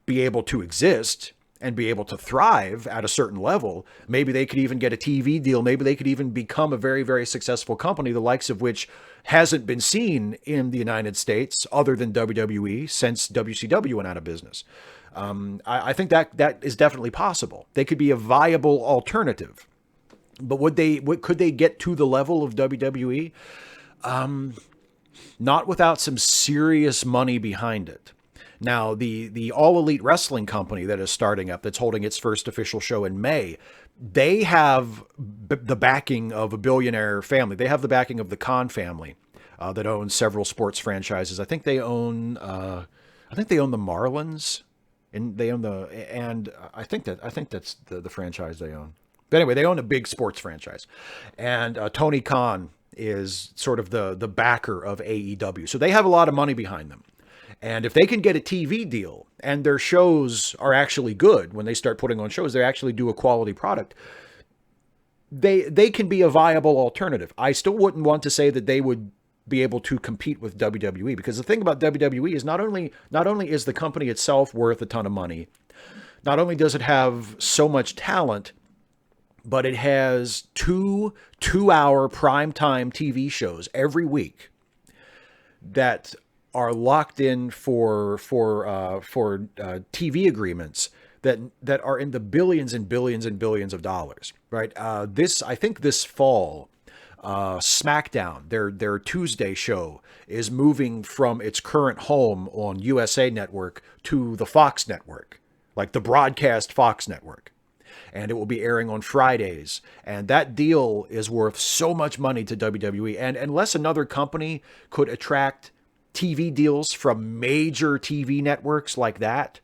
be able to exist and be able to thrive at a certain level. Maybe they could even get a TV deal. Maybe they could even become a very, very successful company, the likes of which hasn't been seen in the United States other than WWE since WCW went out of business. I think that is definitely possible. They could be a viable alternative. But could they get to the level of WWE? Not without some serious money behind it. Now, the All Elite Wrestling Company that is starting up, that's holding its first official show in May, they have the backing of a billionaire family. They have the backing of the Khan family that owns several sports franchises. I think they own the Marlins, and I think that's the franchise they own. But anyway, they own a big sports franchise, and Tony Khan is sort of the backer of AEW. So they have a lot of money behind them. And if they can get a TV deal and their shows are actually good, when they start putting on shows, they actually do a quality product, they can be a viable alternative. I still wouldn't want to say that they would be able to compete with WWE, because the thing about WWE is not only is the company itself worth a ton of money, not only does it have so much talent, but it has two-hour primetime TV shows every week that are locked in for TV agreements that are in the billions and billions and billions of dollars, right? I think this fall, SmackDown, their Tuesday show, is moving from its current home on USA Network to the Fox Network, like the broadcast Fox Network. And it will be airing on Fridays. And that deal is worth so much money to WWE. And unless another company could attract TV deals from major TV networks like that,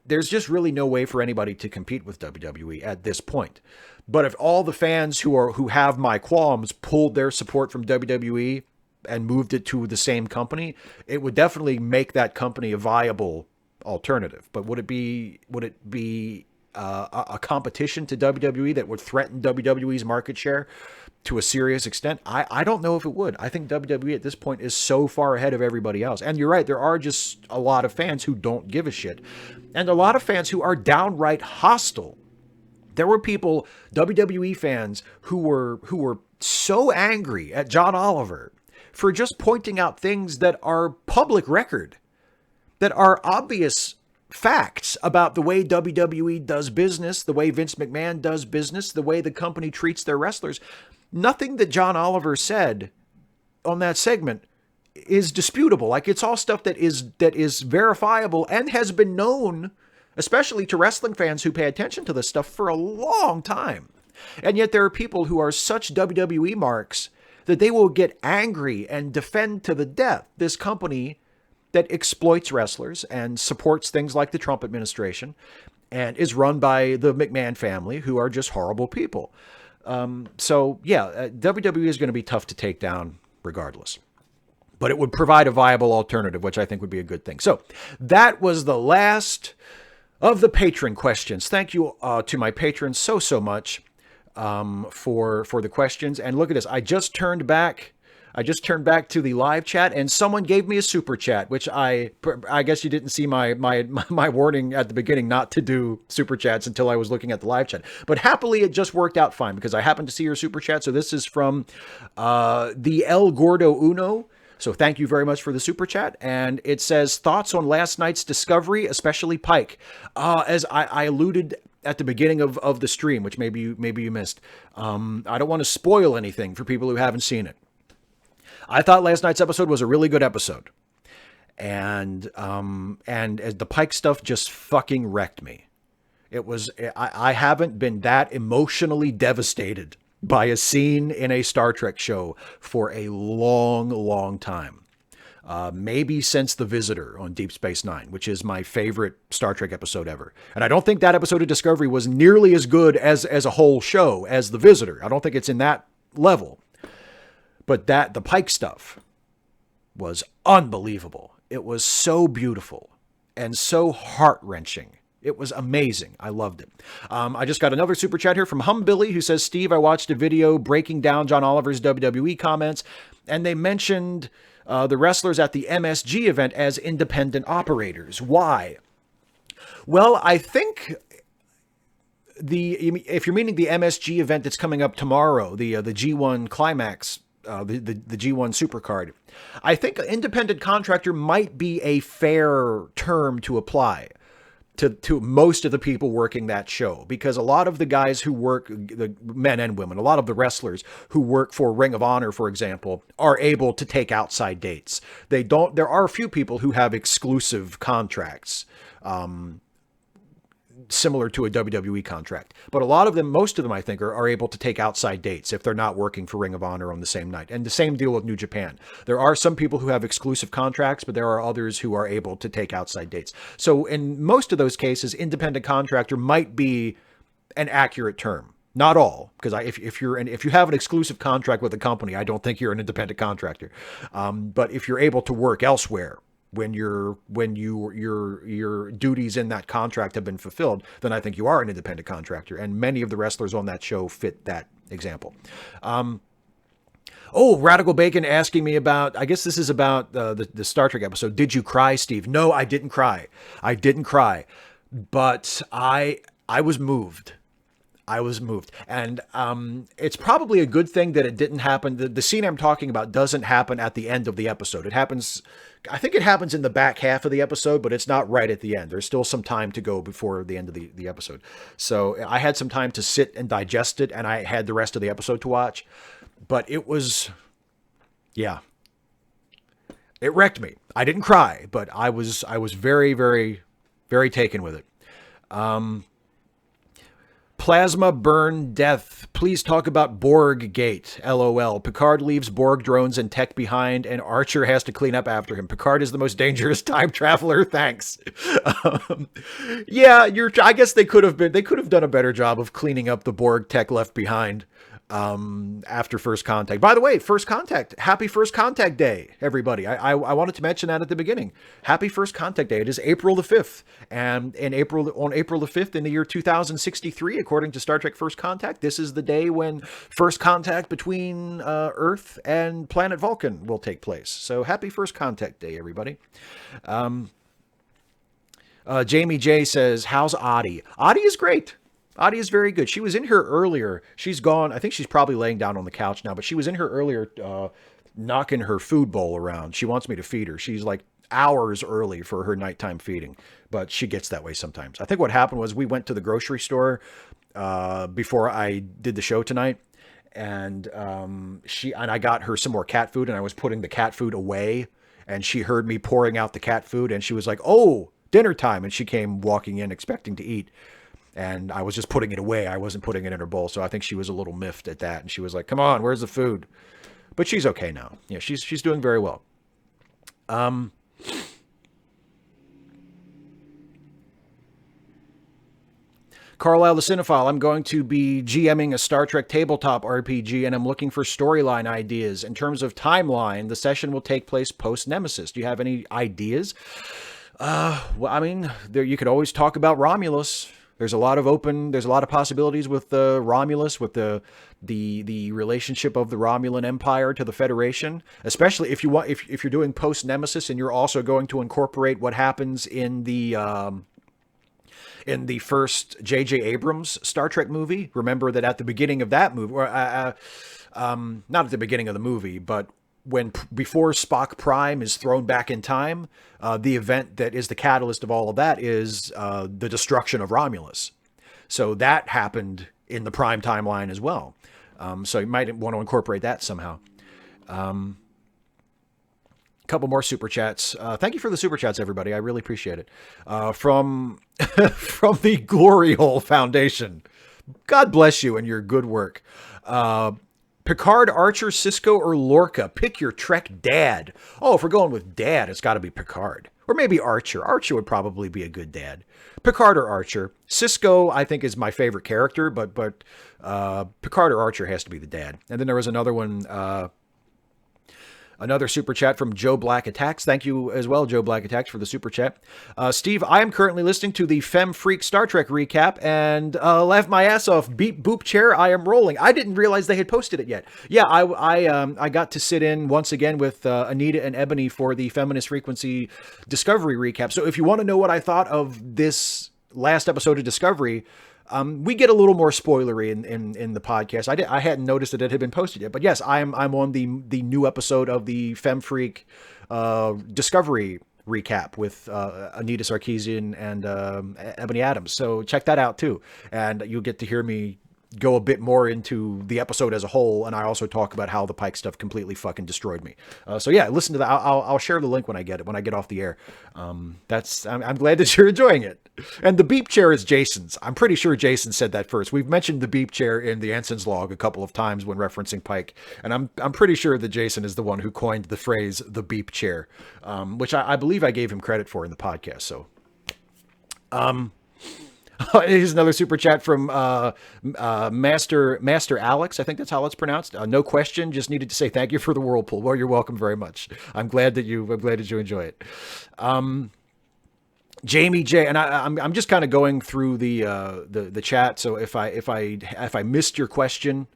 there's just really no way for anybody to compete with WWE at this point. But if all the fans who have my qualms pulled their support from WWE and moved it to the same company, it would definitely make that company a viable alternative. But would it be a competition to WWE that would threaten WWE's market share to a serious extent? I don't know if it would. I think WWE at this point is so far ahead of everybody else. And you're right, there are just a lot of fans who don't give a shit. And a lot of fans who are downright hostile. There were people, WWE fans, who were so angry at John Oliver for just pointing out things that are public record, that are obvious facts about the way WWE does business, the way Vince McMahon does business, the way the company treats their wrestlers. Nothing that John Oliver said on that segment is disputable. Like, it's all stuff that is verifiable and has been known, especially to wrestling fans who pay attention to this stuff, for a long time. And yet there are people who are such WWE marks that they will get angry and defend to the death this company that exploits wrestlers and supports things like the Trump administration and is run by the McMahon family, who are just horrible people. WWE is going to be tough to take down regardless. But it would provide a viable alternative, which I think would be a good thing. So that was the last of the patron questions. Thank you to my patrons so much for the questions. And look at this. I just turned back to the live chat, and someone gave me a super chat, which I guess you didn't see my warning at the beginning not to do super chats until I was looking at the live chat. But happily, it just worked out fine because I happened to see your super chat. So this is from the El Gordo Uno. So thank you very much for the super chat. And it says, thoughts on last night's discovery, especially Pike. As I alluded at the beginning of the stream, which maybe you missed. I don't want to spoil anything for people who haven't seen it. I thought last night's episode was a really good episode, and the Pike stuff just fucking wrecked me. It was I haven't been that emotionally devastated by a scene in a Star Trek show for a long, long time. Maybe since The Visitor on Deep Space Nine, which is my favorite Star Trek episode ever. And I don't think that episode of Discovery was nearly as good as a whole show as The Visitor. I don't think it's in that level. But the Pike stuff was unbelievable. It was so beautiful and so heart-wrenching. It was amazing. I loved it. I just got another super chat here from Humbilly, who says, Steve, I watched a video breaking down John Oliver's WWE comments, and they mentioned the wrestlers at the MSG event as independent operators. Why? Well, I think if you're meaning the MSG event that's coming up tomorrow, the G1 Climax, the G1 Supercard, I think independent contractor might be a fair term to apply to most of the people working that show, because a lot of the guys who work, the men and women, a lot of the wrestlers who work for Ring of Honor, for example, are able to take outside dates. There are a few people who have exclusive contracts, similar to a WWE contract, but a lot of them, most of them, I think, are able to take outside dates if they're not working for Ring of Honor on the same night. And the same deal with New Japan. There are some people who have exclusive contracts, but there are others who are able to take outside dates. So in most of those cases, independent contractor might be an accurate term. Not all, because if you have an exclusive contract with a company, I don't think you're an independent contractor. But if you're able to work elsewhere, when your duties in that contract have been fulfilled, then I think you are an independent contractor. And many of the wrestlers on that show fit that example. Radical Bacon asking me about, I guess this is about the Star Trek episode. Did you cry, Steve? No, I didn't cry. But I was moved. And it's probably a good thing that it didn't happen. The scene I'm talking about doesn't happen at the end of the episode. I think it happens in the back half of the episode, but it's not right at the end. There's still some time to go before the end of the episode. So I had some time to sit and digest it, and I had the rest of the episode to watch. But it was, yeah, it wrecked me. I didn't cry, but I was very, very, very taken with it. Plasma Burn Death. Please talk about Borg Gate. LOL. Picard leaves Borg drones and tech behind, and Archer has to clean up after him. Picard is the most dangerous time traveler. Thanks. I guess they could have done a better job of cleaning up the Borg tech left behind after First Contact. By the way, First Contact. Happy First Contact Day, everybody. I wanted to mention that at the beginning. Happy First Contact Day. It is April the 5th. And on April the 5th in the year 2063, according to Star Trek First Contact, this is the day when first contact between Earth and planet Vulcan will take place. So happy First Contact Day, everybody. Jamie J says, how's Audie? Audie is great. Audie is very good. She was in here earlier. She's gone. I think she's probably laying down on the couch now, but she was in here earlier knocking her food bowl around. She wants me to feed her. She's like hours early for her nighttime feeding, but she gets that way sometimes. I think what happened was we went to the grocery store before I did the show tonight, and I got her some more cat food, and I was putting the cat food away, and she heard me pouring out the cat food, and she was like, "Oh, dinner time," and she came walking in expecting to eat. And I was just putting it away. I wasn't putting it in her bowl. So I think she was a little miffed at that. And she was like, come on, where's the food? But she's okay now. Yeah, she's doing very well. Carlisle the Cinephile, I'm going to be GMing a Star Trek tabletop RPG, and I'm looking for storyline ideas. In terms of timeline, the session will take place post-Nemesis. Do you have any ideas? Well, I mean, you could always talk about Romulus. There's a lot of possibilities with Romulus, with the relationship of the Romulan Empire to the Federation, especially if you're doing post Nemesis and you're also going to incorporate what happens in the first J.J. Abrams Star Trek movie. Remember that at the beginning of that movie, or not at the beginning of the movie, but before Spock Prime is thrown back in time, the event that is the catalyst of all of that is the destruction of Romulus. So that happened in the prime timeline as well. So you might want to incorporate that somehow. Couple more super chats. Thank you for the super chats, everybody. I really appreciate it. From from the Glory Hole Foundation. God bless you and your good work. Picard, Archer, Cisco, or Lorca? Pick your Trek dad. Oh, if we're going with dad, it's got to be Picard. Or maybe Archer. Archer would probably be a good dad. Picard or Archer. Cisco, I think, is my favorite character, but Picard or Archer has to be the dad. And then there was another one, another super chat from Joe Black Attacks. Thank you as well, Joe Black Attacks, for the super chat. Steve, I am currently listening to the Femme Freak Star Trek recap and laughed my ass off. Beep boop chair, I am rolling. I didn't realize they had posted it yet. Yeah, I got to sit in once again with Anita and Ebony for the Feminist Frequency Discovery recap. So if you want to know what I thought of this last episode of Discovery, we get a little more spoilery in the podcast. I hadn't noticed that it had been posted yet, but yes, I'm on the new episode of the Femme Freak Discovery recap with Anita Sarkeesian and Ebony Adams. So check that out too, and you'll get to hear me go a bit more into the episode as a whole, and I also talk about how the Pike stuff completely fucking destroyed me. So yeah, listen to that. I'll share the link when I get off the air. I'm glad that you're enjoying it. And the beep chair is Jason's. I'm pretty sure Jason said that first. We've mentioned the beep chair in the Ensign's log a couple of times when referencing Pike, and I'm pretty sure that Jason is the one who coined the phrase the beep chair, which I believe I gave him credit for in the podcast. So, here's another super chat from Master Alex. I think that's how it's pronounced. No question. Just needed to say thank you for the whirlpool. Well, you're welcome very much. I'm glad that you enjoy it. Jamie J, and I'm just kind of going through the chat. So if I missed your question,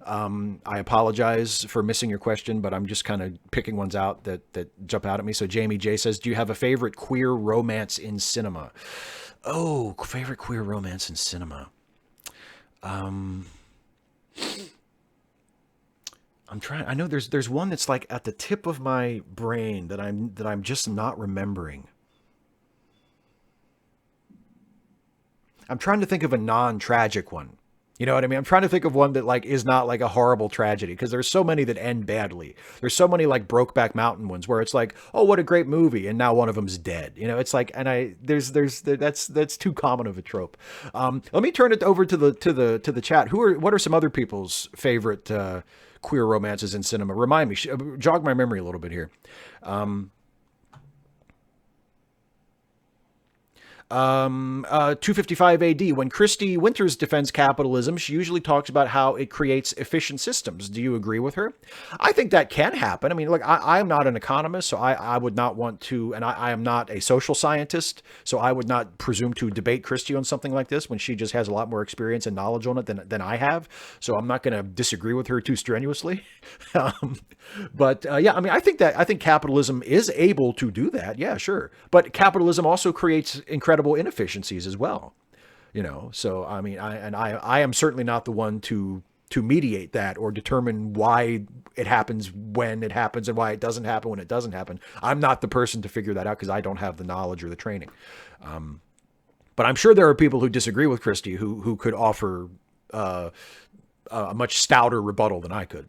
I apologize for missing your question, but I'm just kind of picking ones out that jump out at me. So Jamie J says, "Do you have a favorite queer romance in cinema?" Oh, favorite queer romance in cinema. I'm trying. I know there's one that's like at the tip of my brain that I'm just not remembering. I'm trying to think of a non-tragic one. You know what I mean? I'm trying to think of one that like is not like a horrible tragedy, because there's so many that end badly. There's so many like Brokeback Mountain ones where it's like, oh, what a great movie, and now one of them's dead. You know, it's like, and that's too common of a trope. Let me turn it over to the chat. What are some other people's favorite queer romances in cinema? Remind me, jog my memory a little bit here. 255 AD, when Christy Winters defends capitalism, she usually talks about how it creates efficient systems. Do you agree with her? I think that can happen. I mean, like, I'm not an economist, so I would not want to, and I am not a social scientist, so I would not presume to debate Christy on something like this when she just has a lot more experience and knowledge on it than I have. So I'm not going to disagree with her too strenuously. But yeah, I mean, I think capitalism is able to do that. Yeah, sure. But capitalism also creates incredible inefficiencies as well, you know. So I mean, I am certainly not the one to mediate that or determine why it happens when it happens and why it doesn't happen when it doesn't happen. I'm not the person to figure that out because I don't have the knowledge or the training. But I'm sure there are people who disagree with Christy who could offer a much stouter rebuttal than I could.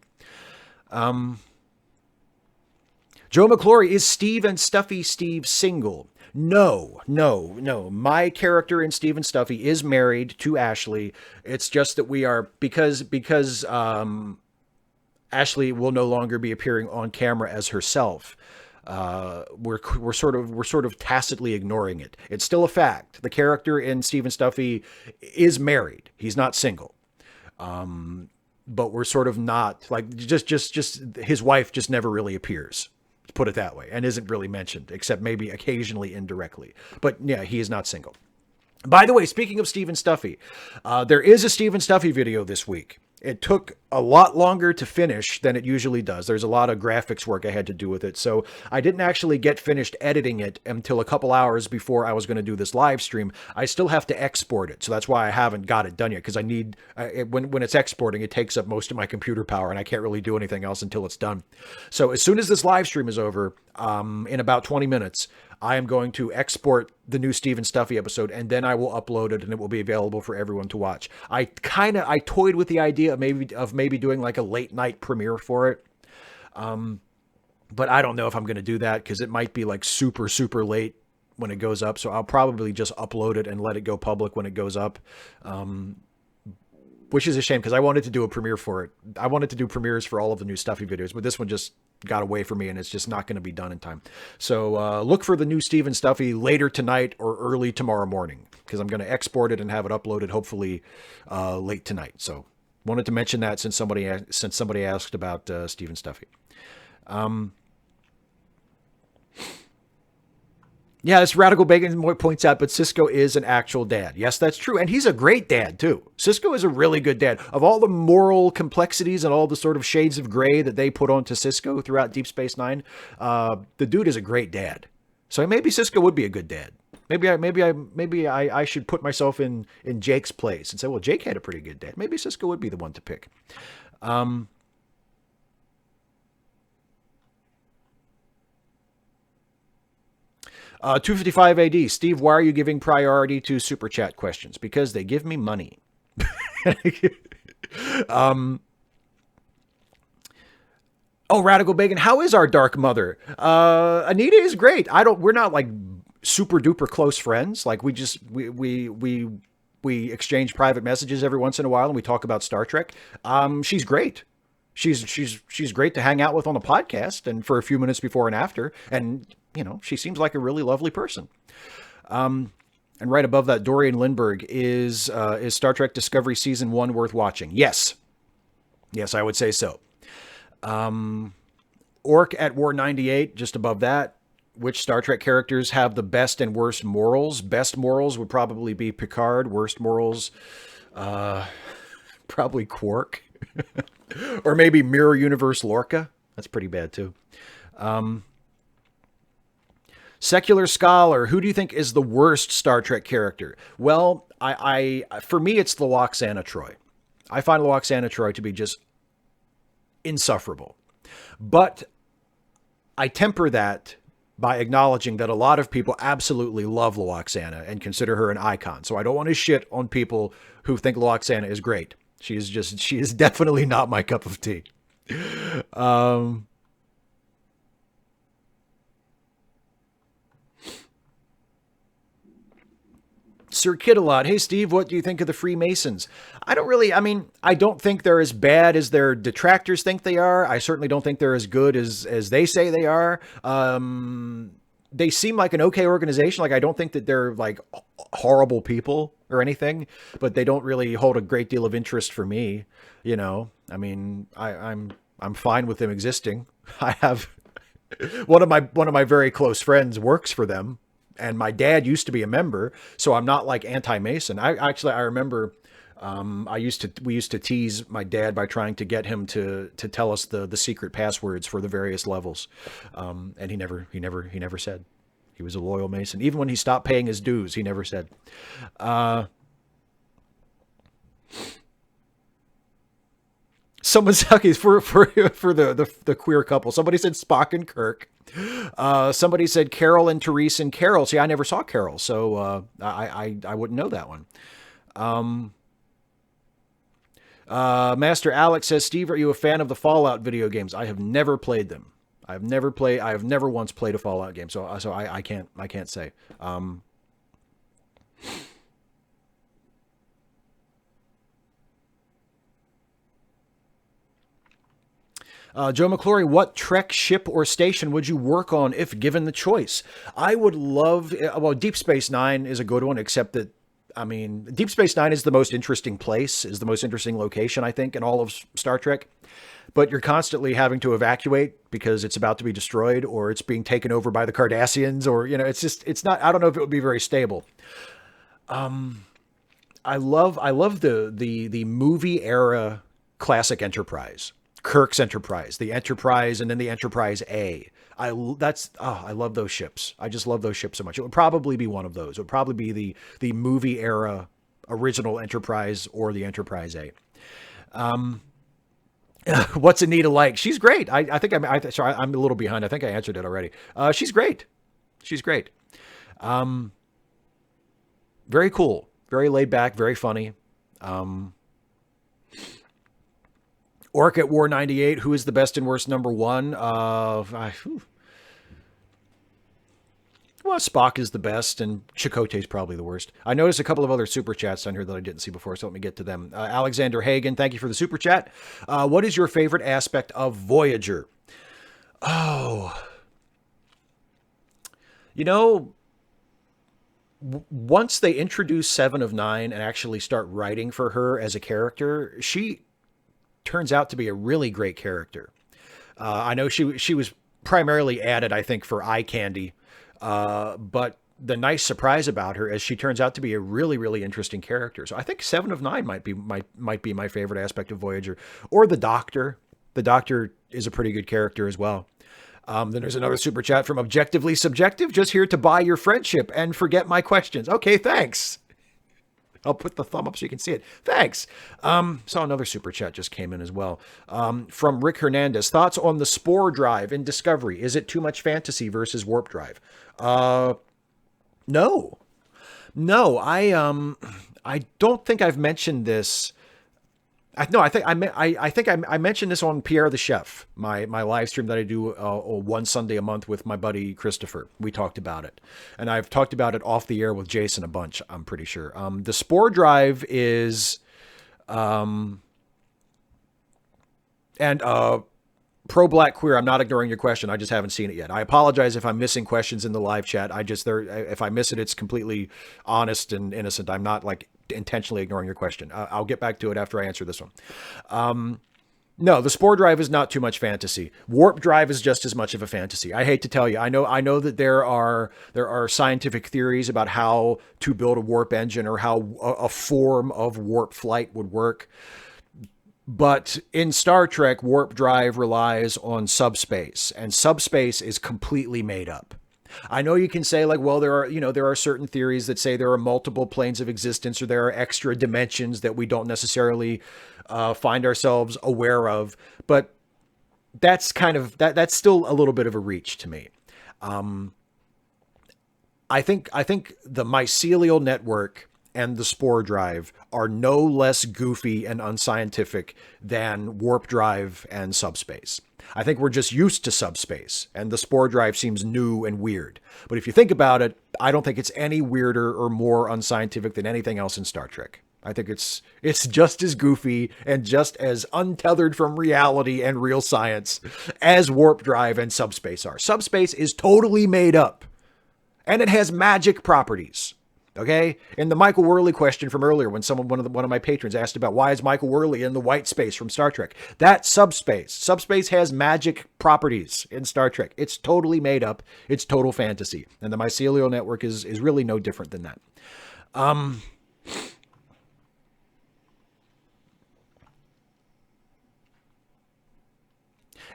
Joe McClory, is Steve and Stuffy Steve single? No. My character in Steve and Stuffy is married to Ashley. It's just that we are, because Ashley will no longer be appearing on camera as herself. We're sort of tacitly ignoring it. It's still a fact. The character in Steve and Stuffy is married. He's not single. But we're sort of not, like, just his wife just never really appears. Put it that way, and isn't really mentioned, except maybe occasionally indirectly. But yeah, he is not single. By the way, speaking of Steve and Stuffy, there is a Steve and Stuffy video this week. It took a lot longer to finish than it usually does. There's a lot of graphics work I had to do with it. So I didn't actually get finished editing it until a couple hours before I was going to do this live stream. I still have to export it. So that's why I haven't got it done yet, because I need, when it's exporting, it takes up most of my computer power and I can't really do anything else until it's done. So as soon as this live stream is over, in about 20 minutes, I am going to export the new Stephen Stuffy episode, and then I will upload it, and it will be available for everyone to watch. I toyed with the idea of maybe doing like a late night premiere for it. But I don't know if I'm going to do that because it might be like super, super late when it goes up. So I'll probably just upload it and let it go public when it goes up. Which is a shame because I wanted to do a premiere for it. I wanted to do premieres for all of the new Stuffy videos, but this one just got away from me and it's just not going to be done in time. So look for the new Stephen Stuffy later tonight or early tomorrow morning because I'm going to export it and have it uploaded hopefully late tonight. So wanted to mention that since somebody asked about Stephen Stuffy. Yeah, this Radical Bacon points out, but Cisco is an actual dad. Yes, that's true. And he's a great dad, too. Cisco is a really good dad. Of all the moral complexities and all the sort of shades of gray that they put onto Cisco throughout Deep Space Nine, the dude is a great dad. So maybe Cisco would be a good dad. Maybe I should put myself in Jake's place and say, well, Jake had a pretty good dad. Maybe Cisco would be the one to pick. 255 AD. Steve, why are you giving priority to super chat questions? Because they give me money. Radical Bacon. How is our dark mother? Anita is great. We're not like super duper close friends. Like we exchange private messages every once in a while and we talk about Star Trek. She's great. She's great to hang out with on the podcast and for a few minutes before and after. And she seems like a really lovely person. And right above that, Dorian Lindbergh is Star Trek Discovery Season 1 worth watching? Yes. Yes, I would say so. Orc at War 98, just above that. Which Star Trek characters have the best and worst morals? Best morals would probably be Picard. Worst morals, probably Quark. Or maybe Mirror Universe Lorca. That's pretty bad, too. Secular Scholar, who do you think is the worst Star Trek character? Well, for me, it's the Loxana Troi. I find Loxana Troi to be just insufferable. But I temper that by acknowledging that a lot of people absolutely love Loxana and consider her an icon. So I don't want to shit on people who think Loxana is great. She is definitely not my cup of tea. Sir Kidalot, hey Steve, what do you think of the Freemasons? I don't think they're as bad as their detractors think they are. I certainly don't think they're as good as they say they are. They seem like an okay organization. Like, I don't think that they're like horrible people or anything, but they don't really hold a great deal of interest for me. I'm fine with them existing. I have one of my very close friends works for them. And my dad used to be a member, so I'm not like anti-Mason. I remember we used to tease my dad by trying to get him to tell us the secret passwords for the various levels, and he never said. He was a loyal Mason. Even when he stopped paying his dues, he never said. Someone for the queer couple. Somebody said Spock and Kirk. Somebody said Carol and Therese and Carol. See, I never saw Carol, so I wouldn't know that one. Master Alex says, Steve, are you a fan of the Fallout video games? I have never played them. I have never once played a Fallout game, so I can't say. Joe McClory, what Trek ship or station would you work on if given the choice? I would love, Deep Space Nine is a good one, except that, Deep Space Nine is the most interesting place, is the most interesting location, I think, in all of Star Trek. But you're constantly having to evacuate because it's about to be destroyed or it's being taken over by the Cardassians or, I don't know if it would be very stable. I love the movie era classic Enterprise. Kirk's Enterprise, the Enterprise, and then the Enterprise A. I love those ships. I just love those ships so much. It would probably be one of those. It would probably be the movie era original Enterprise or the Enterprise A. What's Anita like? She's great. I'm a little behind. I think I answered it already. She's great. She's great. Very cool, very laid back, very funny. Orc at War 98, who is the best and worst number one? Well, Spock is the best, and Chakotay is probably the worst. I noticed a couple of other super chats on here that I didn't see before, so let me get to them. Alexander Hagen, thank you for the super chat. What is your favorite aspect of Voyager? Oh, you know, once they introduce Seven of Nine and actually start writing for her as a character, she turns out to be a really great character. I know she was primarily added, I think, for eye candy. But the nice surprise about her is she turns out to be a really, really interesting character. So I think Seven of Nine might be my favorite aspect of Voyager, or the Doctor. The Doctor is a pretty good character as well. Then there's another super chat from Objectively Subjective, just here to buy your friendship and forget my questions. Okay, thanks. I'll put the thumb up so you can see it. Thanks. Saw another super chat just came in as well. From Rick Hernandez. Thoughts on the Spore Drive in Discovery? Is it too much fantasy versus Warp Drive? No. I don't think I've mentioned this. I think I mentioned this on Pierre the Chef, my live stream that I do one Sunday a month with my buddy Christopher. We talked about it, and I've talked about it off the air with Jason a bunch. I'm pretty sure. The Spore Drive is, and Pro Black Queer. I'm not ignoring your question. I just haven't seen it yet. I apologize if I'm missing questions in the live chat. If I miss it, it's completely honest and innocent. I'm not like intentionally ignoring your question. I'll get back to it after I answer this one. No, the Spore Drive is not too much fantasy. Warp Drive is just as much of a fantasy. I hate to tell you. I know that there are scientific theories about how to build a warp engine or how a form of warp flight would work. But in Star Trek, warp drive relies on subspace, and subspace is completely made up. I know you can say like, well, there are certain theories that say there are multiple planes of existence or there are extra dimensions that we don't necessarily find ourselves aware of, but that's that's still a little bit of a reach to me. I think the mycelial network and the Spore Drive are no less goofy and unscientific than warp drive and subspace. I think we're just used to subspace, and the Spore Drive seems new and weird. But if you think about it, I don't think it's any weirder or more unscientific than anything else in Star Trek. I think it's just as goofy and just as untethered from reality and real science as warp drive and subspace are. Subspace is totally made up, and it has magic properties. Okay, in the Michael Worley question from earlier, when one of my patrons asked about why is Michael Worley in the white space from Star Trek, that's subspace. Subspace has magic properties in Star Trek. It's totally made up. It's total fantasy, and the mycelial network is really no different than that.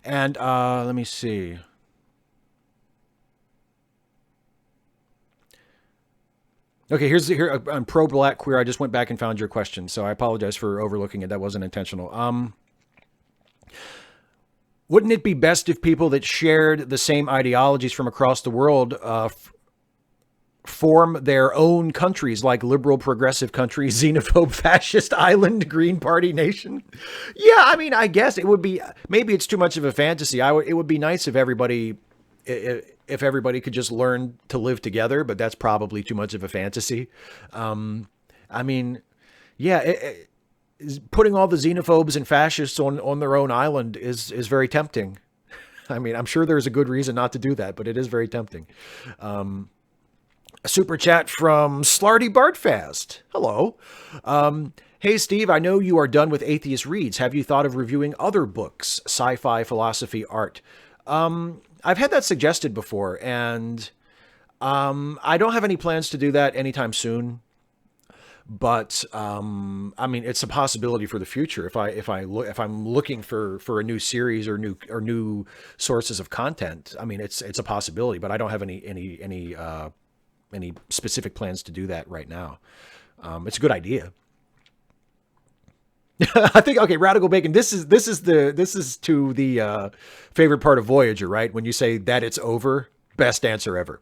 And let me see. Okay, here I'm Pro Black Queer. I just went back and found your question, so I apologize for overlooking it. That wasn't intentional. Wouldn't it be best if people that shared the same ideologies from across the world form their own countries, like liberal, progressive countries, xenophobe, fascist island, Green Party nation? Yeah, I mean, I guess it would be. Maybe it's too much of a fantasy. It would be nice if everybody could just learn to live together, but that's probably too much of a fantasy. I mean, yeah, putting all the xenophobes and fascists on their own island is very tempting. I mean, I'm sure there's a good reason not to do that, but it is very tempting. A super chat from Slarty Bartfast. Hello. Hey, Steve, I know you are done with Atheist Reads. Have you thought of reviewing other books, sci-fi, philosophy, art? I've had that suggested before, and I don't have any plans to do that anytime soon. But I mean, it's a possibility for the future. If I'm looking for a new series or new sources of content, I mean, it's a possibility. But I don't have any specific plans to do that right now. It's a good idea. I think, okay, Radical Bacon, this is to the favorite part of Voyager, right? When you say that it's over, best answer ever.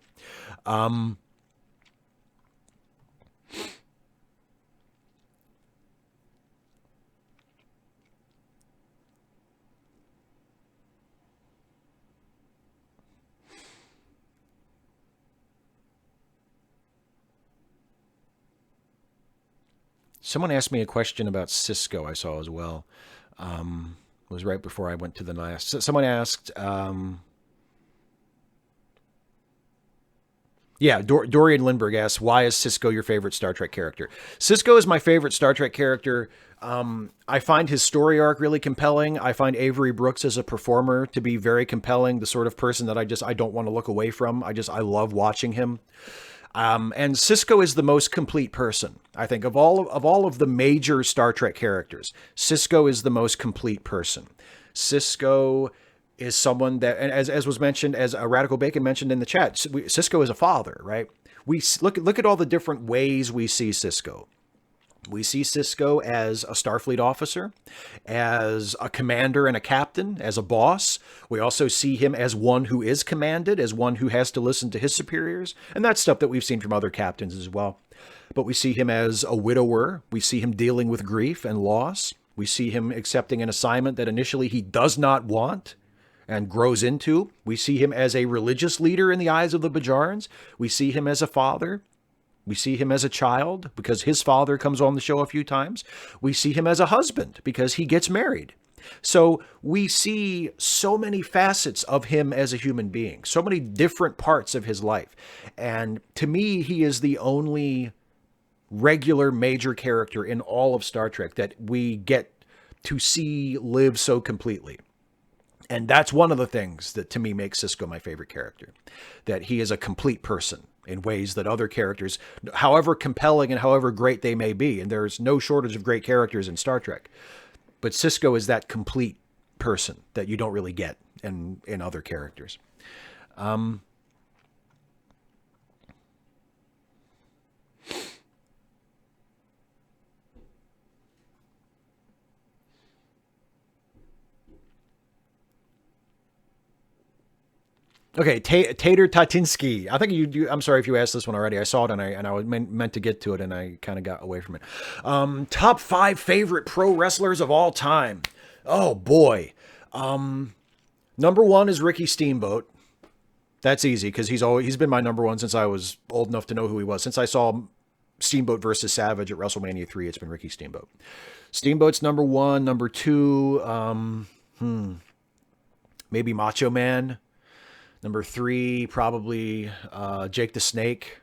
Someone asked me a question about Cisco. I saw as well. It was right before I went to the last. Someone asked. Yeah, Dorian Lindbergh asks, why is Cisco your favorite Star Trek character? Cisco is my favorite Star Trek character. I find his story arc really compelling. I find Avery Brooks as a performer to be very compelling, the sort of person that I don't want to look away from. I love watching him. And Cisco is the most complete person. I think of all of the major Star Trek characters, Cisco is the most complete person. Cisco is someone that, and as was mentioned, as Radical Bacon mentioned in the chat, Cisco is a father, right? We look at all the different ways we see Cisco. We see Cisco as a Starfleet officer, as a commander and a captain, as a boss. We also see him as one who is commanded, as one who has to listen to his superiors. And that's stuff that we've seen from other captains as well. But we see him as a widower. We see him dealing with grief and loss. We see him accepting an assignment that initially he does not want and grows into. We see him as a religious leader in the eyes of the Bajorans. We see him as a father. We see him as a child because his father comes on the show a few times. We see him as a husband because he gets married. So we see so many facets of him as a human being, so many different parts of his life. And to me, he is the only regular major character in all of Star Trek that we get to see live so completely. And that's one of the things that to me makes Cisco my favorite character, that he is a complete person in ways that other characters, however compelling and however great they may be, and there's no shortage of great characters in Star Trek, but Cisco is that complete person that you don't really get in other characters. Okay, Tater Tatinsky. I think you. I'm sorry if you asked this one already. I saw it and I was meant to get to it and I kind of got away from it. Top 5 favorite pro wrestlers of all time. Oh boy. Number 1 is Ricky Steamboat. That's easy because he's been my number 1 since I was old enough to know who he was. Since I saw Steamboat versus Savage at WrestleMania 3, it's been Ricky Steamboat. Steamboat's number 1. Number 2, maybe Macho Man. Number 3, probably Jake the Snake.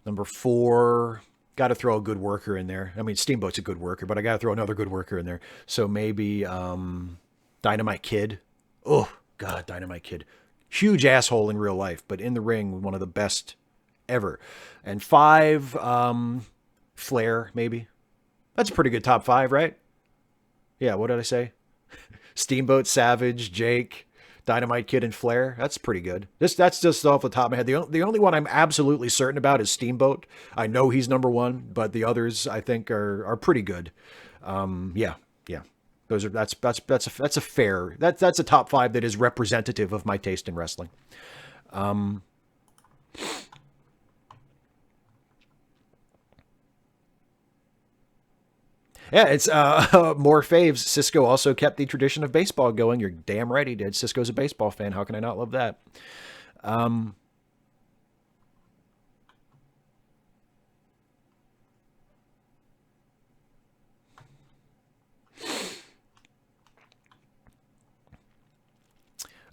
Number 4, got to throw a good worker in there. I mean, Steamboat's a good worker, but I got to throw another good worker in there. So maybe Dynamite Kid. Oh, God, Dynamite Kid. Huge asshole in real life, but in the ring, one of the best ever. And 5, Flair, maybe. That's a pretty good top 5, right? Yeah, what did I say? Steamboat, Savage, Jake, Dynamite Kid, and Flair. That's pretty good. That's just off the top of my head. The only one I'm absolutely certain about is Steamboat. I know he's number 1, but the others I think are pretty good. Yeah. That's a fair. That's a top 5 that is representative of my taste in wrestling. Yeah, it's more faves. Cisco also kept the tradition of baseball going. You're damn right he did. Cisco's a baseball fan. How can I not love that?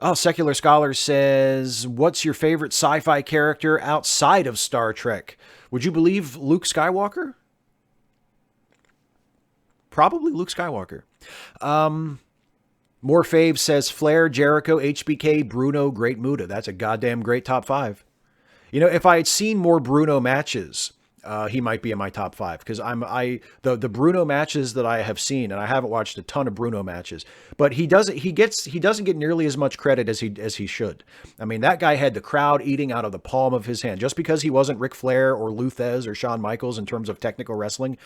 Oh, Secular Scholar says, what's your favorite sci-fi character outside of Star Trek? Would you believe Luke Skywalker? Probably Luke Skywalker. More Fave says Flair, Jericho, HBK, Bruno, Great Muta. That's a goddamn great top 5. You know, if I had seen more Bruno matches, he might be in my top 5 because the Bruno matches that I have seen, and I haven't watched a ton of Bruno matches, but he doesn't get nearly as much credit as he should. I mean, that guy had the crowd eating out of the palm of his hand. Just because he wasn't Ric Flair or Lou Thesz or Shawn Michaels in terms of technical wrestling,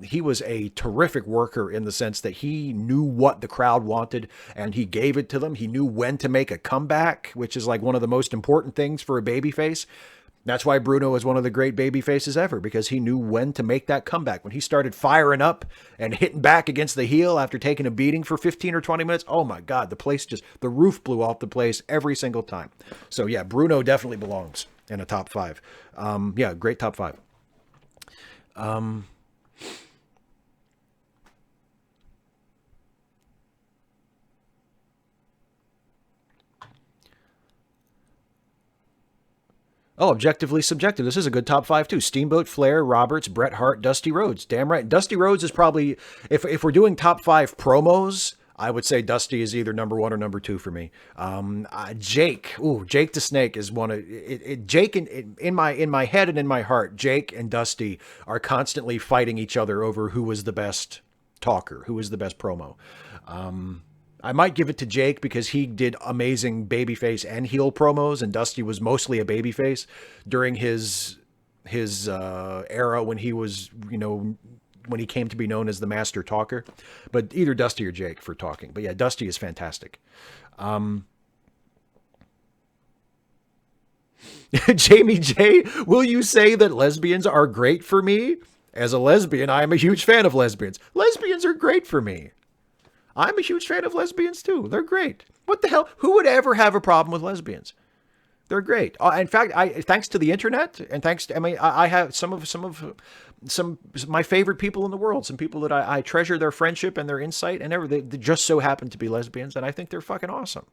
he was a terrific worker in the sense that he knew what the crowd wanted and he gave it to them. He knew when to make a comeback, which is like one of the most important things for a babyface. That's why Bruno is one of the great baby faces ever, because he knew when to make that comeback. When he started firing up and hitting back against the heel after taking a beating for 15 or 20 minutes, oh my God, the roof blew off the place every single time. So yeah, Bruno definitely belongs in a top five. Yeah, great top five. Oh, objectively subjective. This is a good top five too. Steamboat, Flair, Roberts, Bret Hart, Dusty Rhodes. Damn right. Dusty Rhodes is probably, if we're doing top five promos, I would say Dusty is either number one or number two for me. Jake, Jake the Snake is one of it. Jake in my head and in my heart, Jake and Dusty are constantly fighting each other over who was the best talker, who was the best promo. I might give it to Jake because he did amazing babyface and heel promos, and Dusty was mostly a babyface during his era when he was, when he came to be known as the master talker. But either Dusty or Jake for talking. But yeah, Dusty is fantastic. Jamie J, will you say that lesbians are great for me? As a lesbian, I am a huge fan of lesbians. Lesbians are great for me. I'm a huge fan of lesbians too. They're great. What the hell? Who would ever have a problem with lesbians? They're great. In fact, thanks to the internet and thanks to, I have some of my favorite people in the world, some people that I treasure their friendship and their insight and everything. They just so happen to be lesbians, and I think they're fucking awesome.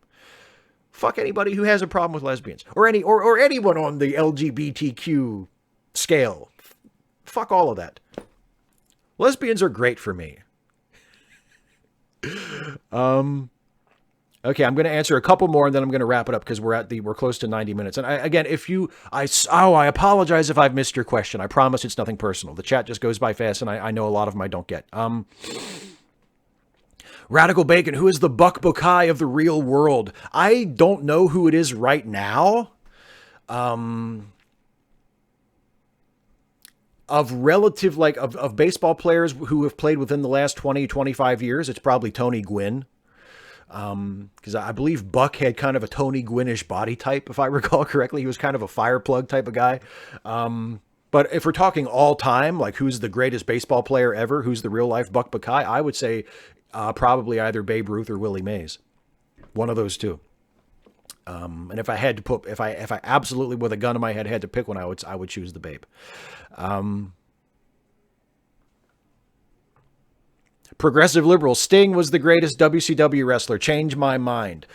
Fuck anybody who has a problem with lesbians or anyone on the LGBTQ scale. Fuck all of that. Lesbians are great for me. Okay, I'm going to answer a couple more and then I'm going to wrap it up because we're close to 90 minutes. And again, I apologize if I've missed your question. I promise it's nothing personal. The chat just goes by fast and I know a lot of them I don't get. Radical Bacon, who is the Buck Bokai of the real world? I don't know who it is right now. Of relative, of baseball players who have played within the last 20, 25 years, it's probably Tony Gwynn. Because I believe Buck had kind of a Tony Gwynnish body type, if I recall correctly. He was kind of a fire plug type of guy. But if we're talking all time, like who's the greatest baseball player ever, who's the real life Buck Bokai, I would say probably either Babe Ruth or Willie Mays. One of those two. And if I had to put, if I absolutely with a gun in my head had to pick one, I would choose the Babe. Progressive liberal, Sting was the greatest WCW wrestler. Change my mind.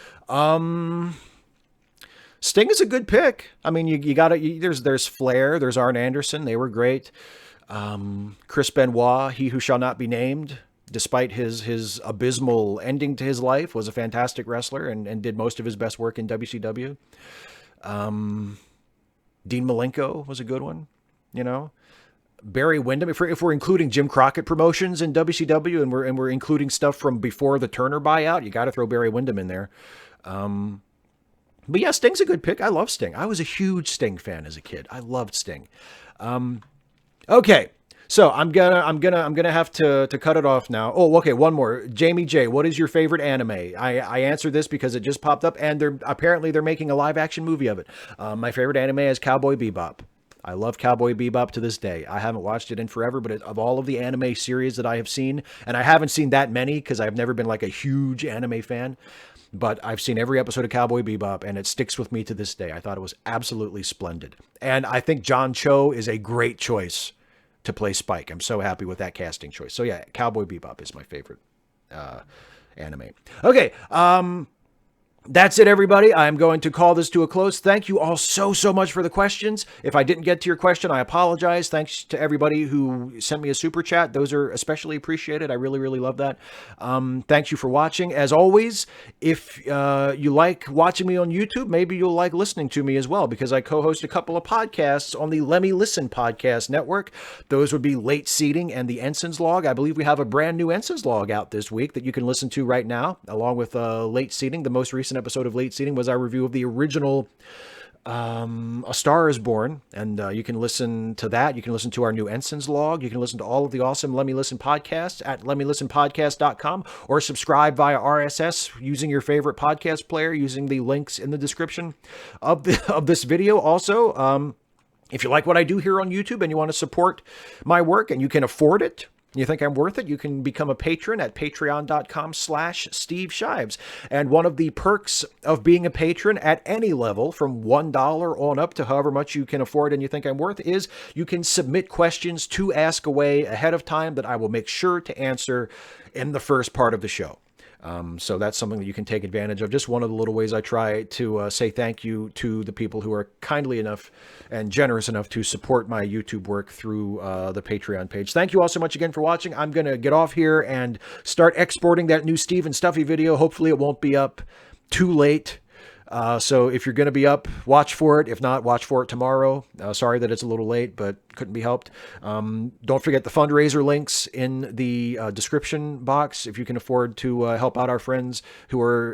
Sting is a good pick. I mean, you got to, there's Flair, there's Arn Anderson. They were great. Chris Benoit, he who shall not be named, despite his abysmal ending to his life, was a fantastic wrestler and did most of his best work in WCW. Dean Malenko was a good one, Barry Windham. If we're including Jim Crockett promotions in WCW and we're including stuff from before the Turner buyout, you got to throw Barry Windham in there. But yeah, Sting's a good pick. I love Sting. I was a huge Sting fan as a kid. I loved Sting. Okay. So I'm gonna have to cut it off now. Oh, okay. One more. Jamie J, what is your favorite anime? I answered this because it just popped up, and they're making a live action movie of it. My favorite anime is Cowboy Bebop. I love Cowboy Bebop to this day. I haven't watched it in forever, but of all of the anime series that I have seen, and I haven't seen that many because I've never been like a huge anime fan, but I've seen every episode of Cowboy Bebop, and it sticks with me to this day. I thought it was absolutely splendid. And I think John Cho is a great choice to play Spike. I'm so happy with that casting choice. So yeah, Cowboy Bebop is my favorite anime. Okay, that's it, everybody. I'm going to call this to a close. Thank you all so much for the questions. If I didn't get to your question, I apologize. Thanks to everybody who sent me a super chat. Those are especially appreciated. I really love that. Thank you for watching. As always, if you like watching me on YouTube, maybe you'll like listening to me as well, because I co-host a couple of podcasts on the Lemmy Listen podcast network. Those would be Late Seating and the Ensign's Log. I believe we have a brand new Ensign's Log out this week that you can listen to right now, along with Late Seating. The most recent episode of Late Seating was our review of the original A Star is Born, and you can listen to that. You can listen to our new Ensign's Log. You can listen to all of the awesome Let Me Listen podcasts at lemmylistenpodcast.com, or subscribe via RSS using your favorite podcast player, using the links in the description of this video. Also, If you like what I do here on YouTube and you want to support my work and you can afford it, you think I'm worth it, you can become a patron at patreon.com/Steve Shives. And one of the perks of being a patron at any level, from $1 on up to however much you can afford and you think I'm worth, is you can submit questions to Ask Away ahead of time that I will make sure to answer in the first part of the show. So that's something that you can take advantage of. Just one of the little ways I try to say thank you to the people who are kindly enough and generous enough to support my YouTube work through the Patreon page. Thank you all so much again for watching. I'm going to get off here and start exporting that new Steve and Stuffy video. Hopefully it won't be up too late. So if you're going to be up, watch for it. If not, watch for it tomorrow. Sorry that it's a little late, but couldn't be helped. Don't forget the fundraiser links in the description box. If you can afford to help out our friends who are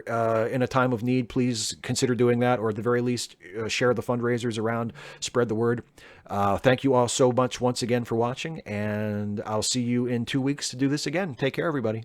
in a time of need, please consider doing that, or at the very least, share the fundraisers around, spread the word. Thank you all so much once again for watching, and I'll see you in 2 weeks to do this again. Take care, everybody.